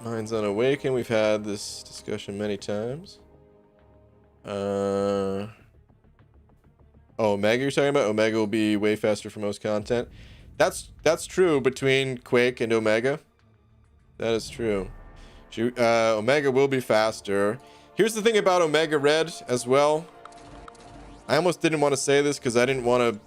Mine's unawakened. We've had this discussion many times. Oh, Omega you're talking about? Omega will be way faster for most content. That's true between Quake and Omega. That is true. Omega will be faster. Here's the thing about Omega Red as well. I almost didn't want to say this because I didn't want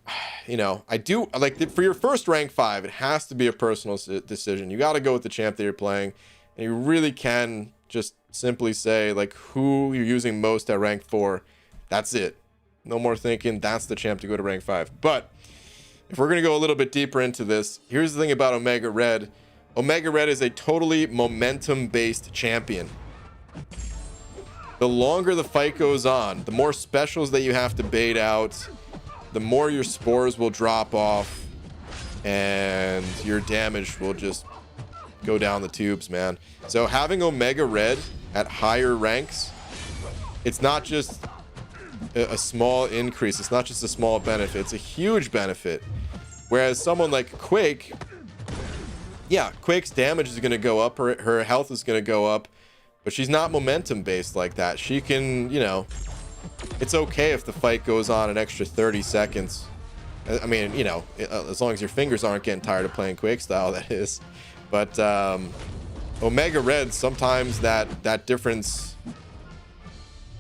to, you know, I do like for your first rank 5, it has to be a personal decision. You got to go with the champ that you're playing, and you really can just simply say like who you're using most at rank 4. That's it. No more thinking. That's the champ to go to rank 5. But if we're gonna go a little bit deeper into this, here's the thing about Omega Red. Omega Red is a totally momentum-based champion. The longer the fight goes on, the more specials that you have to bait out, the more your spores will drop off, and your damage will just go down the tubes, man. So having Omega Red at higher ranks, it's not just a small increase. It's not just a small benefit, it's a huge benefit. Whereas someone like Quake, yeah, Quake's damage is going to go up, her health is going to go up, but she's not momentum based like that. She can, you know, it's okay if the fight goes on an extra 30 seconds. I mean, you know, as long as your fingers aren't getting tired of playing Quake style, that is. But Omega Red, sometimes that difference,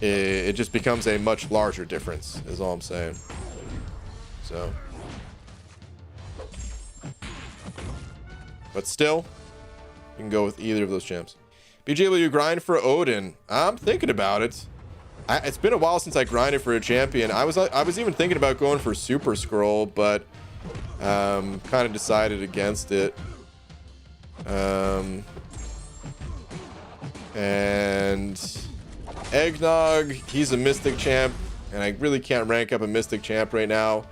it just becomes a much larger difference, is all I'm saying. So, but still, you can go with either of those champs. BG, will you grind for Odin? I'm thinking about it. It's been a while since I grinded for a champion. I was even thinking about going for Super Skrull, but kind of decided against it. And Eggnog, he's a Mystic champ, and I really can't rank up a Mystic champ right now.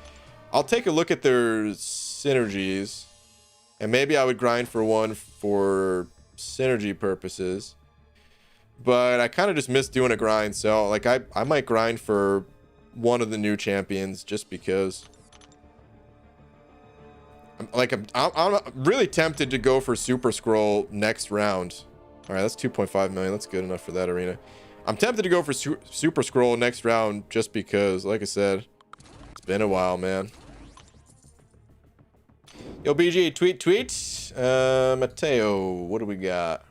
I'll take a look at their synergies, and maybe I would grind for one for synergy purposes. But I kind of just miss doing a grind, so like I might grind for one of the new champions just because. I'm really tempted to go for Super Skrull next round. All right, that's 2.5 million. That's good enough for that arena. I'm tempted to go for Super Skrull next round just because, like I said, it's been a while, man. Yo, BG, tweet. Mateo, what do we got?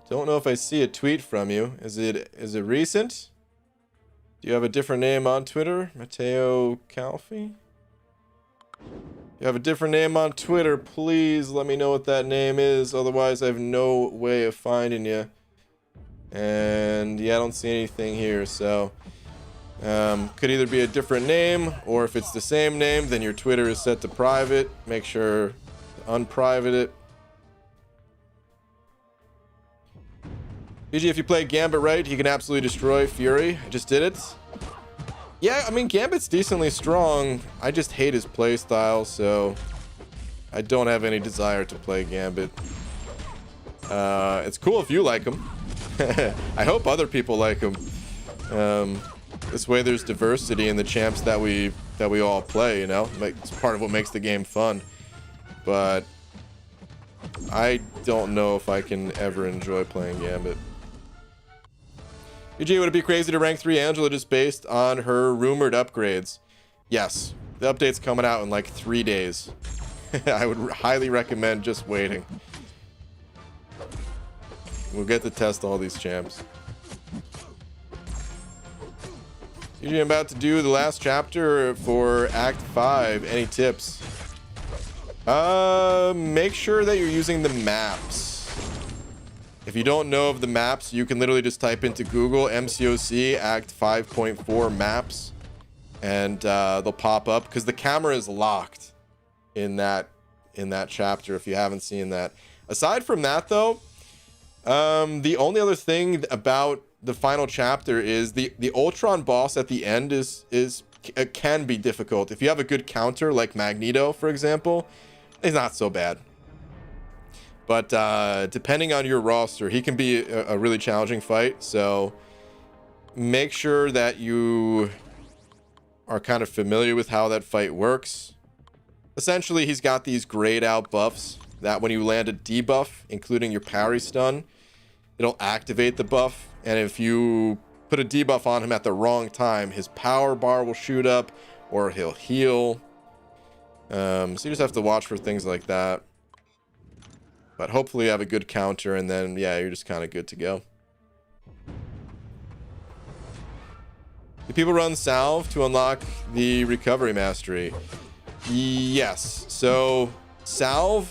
Don't know if I see a tweet from you. Is it recent? Do you have a different name on Twitter? Mateo Calfi? You have a different name on Twitter, please let me know what that name is. Otherwise, I have no way of finding you. And yeah, I don't see anything here, so could either be a different name, or if it's the same name, then your Twitter is set to private. Make sure to unprivate it. BG, if you play Gambit right, he can absolutely destroy Fury. I just did it. Yeah, I mean, Gambit's decently strong. I just hate his playstyle, so I don't have any desire to play Gambit. It's cool if you like him. I hope other people like him. This way there's diversity in the champs that we all play, you know? It's part of what makes the game fun. But I don't know if I can ever enjoy playing Gambit. BG, would it be crazy to rank 3 Angela just based on her rumored upgrades? Yes. The update's coming out in like 3 days. I would highly recommend just waiting. We'll get to test all these champs. BG, I'm about to do the last chapter for Act 5. Any tips? Make sure that you're using the maps. If you don't know of the maps, you can literally just type into Google MCOC Act 5.4 maps, and they'll pop up because the camera is locked in that chapter. If you haven't seen that, aside from that, though, the only other thing about the final chapter is the Ultron boss at the end can be difficult. If you have a good counter like Magneto, for example, he's not so bad. But depending on your roster, he can be a really challenging fight. So make sure that you are kind of familiar with how that fight works. Essentially, he's got these grayed out buffs that when you land a debuff, including your parry stun, it'll activate the buff. And if you put a debuff on him at the wrong time, his power bar will shoot up or he'll heal. So you just have to watch for things like that. But hopefully you have a good counter, and then, yeah, you're just kind of good to go. Do people run Salve to unlock the recovery mastery? Yes. So, Salve,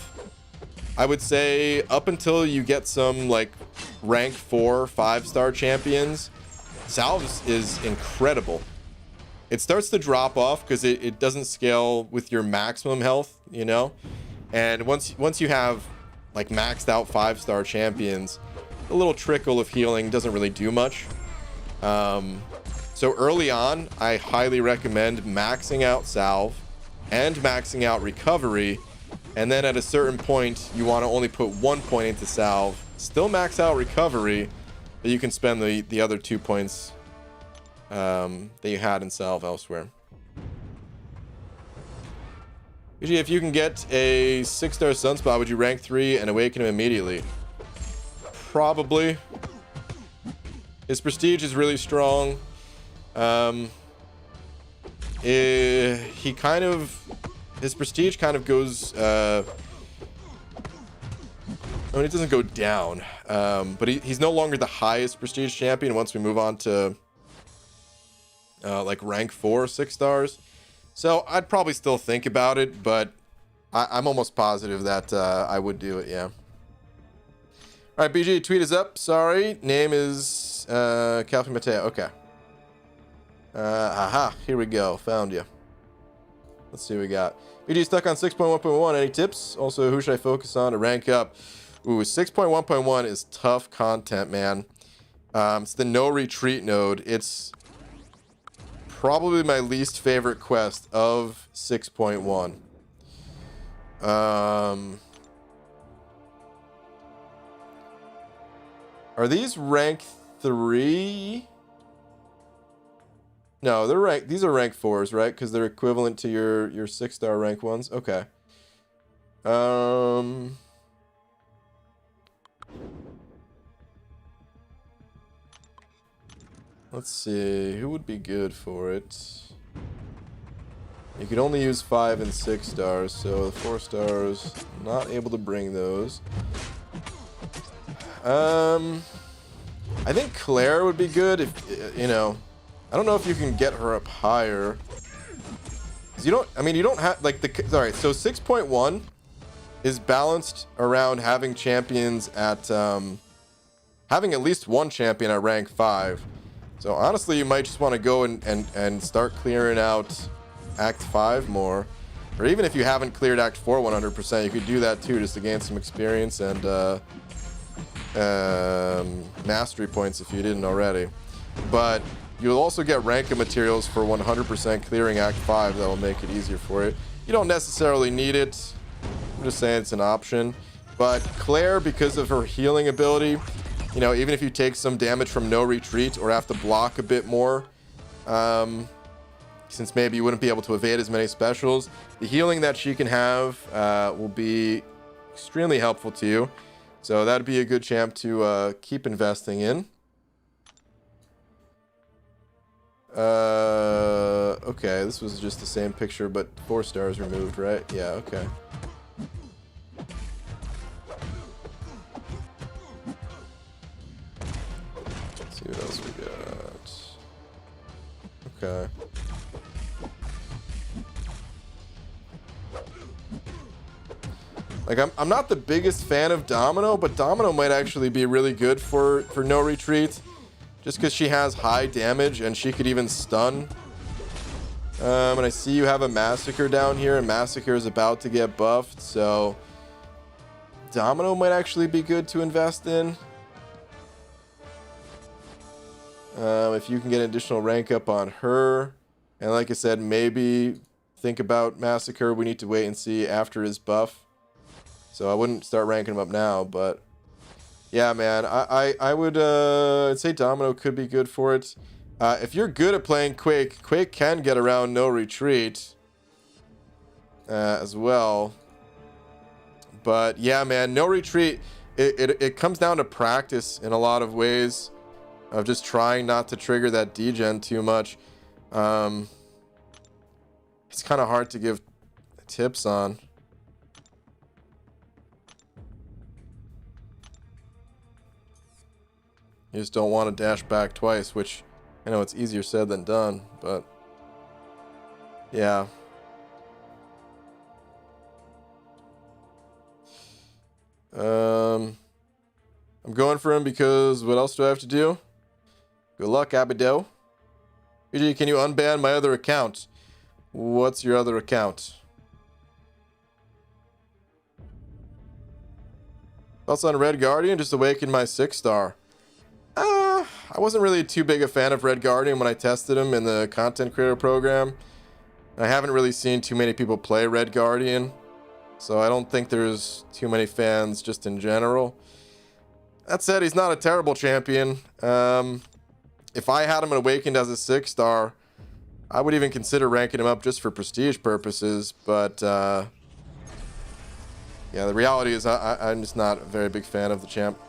I would say up until you get some, like, rank 4, 5-star champions, Salve is incredible. It starts to drop off because it doesn't scale with your maximum health, you know? And once you have like maxed out 5-star champions, a little trickle of healing doesn't really do much. So early on, I highly recommend maxing out Salve and maxing out recovery, And then at a certain point, you want to only put 1 point into salve. Still max out recovery, but you can spend the other 2 points that you had in salve elsewhere. Usually, if you can get a 6-star Sunspot, would you rank 3 and awaken him immediately? Probably. His prestige is really strong. His prestige kind of goes, I mean, it doesn't go down, but he's no longer the highest prestige champion once we move on to like rank 4 6 stars. So I'd probably still think about it, but I'm almost positive that I would do it. Yeah. All right, BG, tweet is up. Sorry, name is Calvin Mateo. Okay. Aha, here we go. Found you. Let's see what we got. BG stuck on 6.1.1. Any tips? Also, who should I focus on to rank up? Ooh, 6.1.1 is tough content, man. It's the no retreat node. It's probably my least favorite quest of 6.1. Are these rank 3? No, they're rank. These are rank 4s, right? Because they're equivalent to your 6-star rank 1s. Okay. Let's see. Who would be good for it? You could only use 5 and 6 stars, so the 4 stars, not able to bring those. I think Claire would be good if, you know, I don't know if you can get her up higher. 'Cause you don't have, like, sorry, so 6.1 is balanced around having champions at, having at least one champion at rank 5. So honestly, you might just want to go and start clearing out Act 5 more. Or even if you haven't cleared Act 4 100%, you could do that too, just to gain some experience and mastery points if you didn't already. But you'll also get rank materials for 100% clearing Act 5 that will make it easier for you. You don't necessarily need it. I'm just saying it's an option. But Claire, because of her healing ability, you know, even if you take some damage from no retreat or have to block a bit more, since maybe you wouldn't be able to evade as many specials, the healing that she can have will be extremely helpful to you. So that'd be a good champ to keep investing in. Okay, this was just the same picture, but 4 stars removed, right? Yeah, okay. Let's see what else we got. Okay. Like, I'm not the biggest fan of Domino, but Domino might actually be really good for no retreat. Just because she has high damage and she could even stun. And I see you have a Massacre down here, and Massacre is about to get buffed, so Domino might actually be good to invest in. If you can get an additional rank up on her. And like I said, maybe think about Massacre. We need to wait and see after his buff. So I wouldn't start ranking him up now, but yeah, man, I would I'd say Domino could be good for it. If you're good at playing Quake, Quake can get around no retreat as well. But yeah, man, no retreat, it comes down to practice in a lot of ways of just trying not to trigger that degen too much. It's kind of hard to give tips on. You just don't want to dash back twice, which I know it's easier said than done, but yeah. I'm going for him because what else do I have to do? Good luck, Abido. PG, can you unban my other account? What's your other account? Thoughts on Red Guardian? Just awakened my 6-star. I wasn't really too big a fan of Red Guardian when I tested him in the content creator program. I haven't really seen too many people play Red Guardian. so I don't think there's too many fans just in general. That said, he's not a terrible champion. If I had him Awakened as a 6-star, I would even consider ranking him up just for prestige purposes, but yeah, the reality is I'm just not a very big fan of the champ.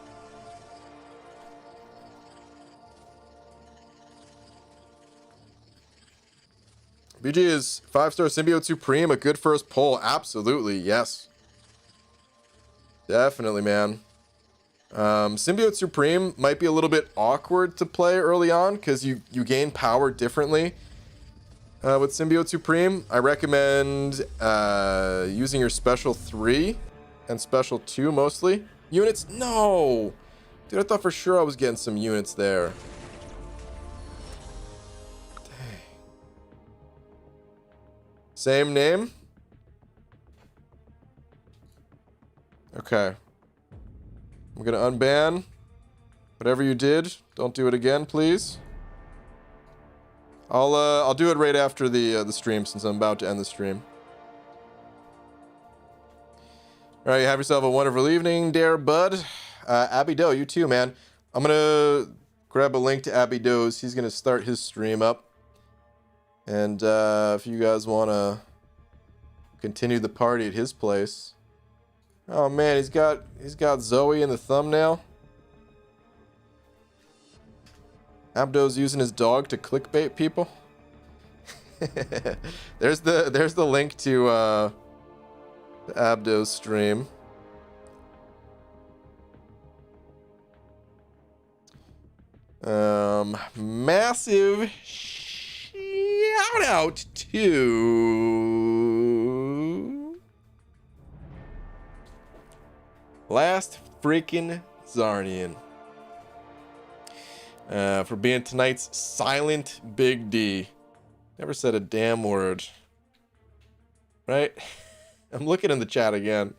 BG, is 5-star Symbiote Supreme a good first pull? Absolutely, yes. Definitely, man. Symbiote Supreme might be a little bit awkward to play early on because you gain power differently with Symbiote Supreme. I recommend using your special 3 and special 2 mostly. Units? No! Dude, I thought for sure I was getting some units there. Same name? Okay. I'm gonna unban whatever you did. Don't do it again, please. I'll do it right after the stream since I'm about to end the stream. All right, you have yourself a wonderful evening, dear bud. Abby Doe, you too, man. I'm gonna grab a link to Abby Doe's. He's gonna start his stream up. And if you guys want to continue the party at his place. Oh man, he's got Zoe in the thumbnail. Abdo's using his dog to clickbait people. there's the link to Abdo's stream. Massive shout out to Last Freaking Zarnian for being tonight's silent Big D. Never said a damn word. Right? I'm looking in the chat again.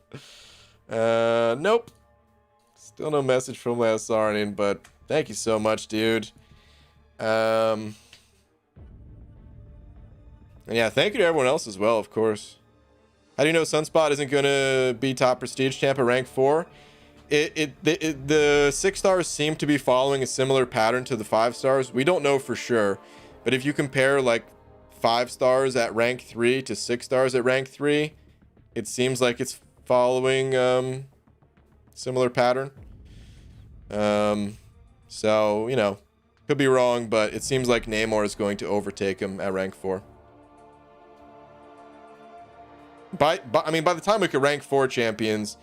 Nope. Still no message from Last Zarnian, but thank you so much, dude. And yeah, thank you to everyone else as well, of course. How do you know Sunspot isn't going to be top prestige champ at rank 4? The 6 stars seem to be following a similar pattern to the 5 stars. We don't know for sure, but if you compare like 5 stars at rank 3 to 6 stars at rank 3, it seems like it's following similar pattern. So, you know, could be wrong, but it seems like Namor is going to overtake him at rank 4. I mean, by the time we could rank 4 champions,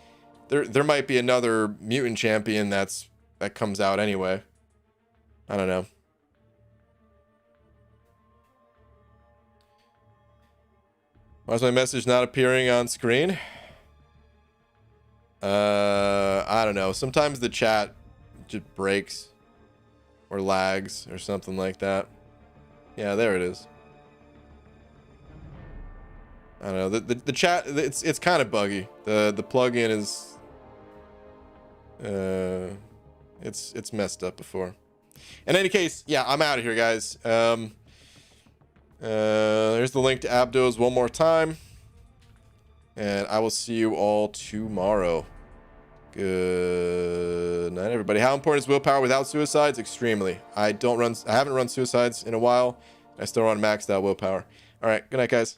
there might be another mutant champion that comes out anyway. I don't know. Why is my message not appearing on screen? I don't know. Sometimes the chat just breaks or lags or something like that. Yeah, there it is. I don't know. The chat, it's kind of buggy. The plugin is it's messed up before. In any case, yeah, I'm out of here, guys. There's the link to Abdos one more time, and I will see you all tomorrow. Good night, everybody. How important is willpower without suicides? Extremely. I haven't run suicides in a while. I still run maxed out willpower. All right. Good night, guys.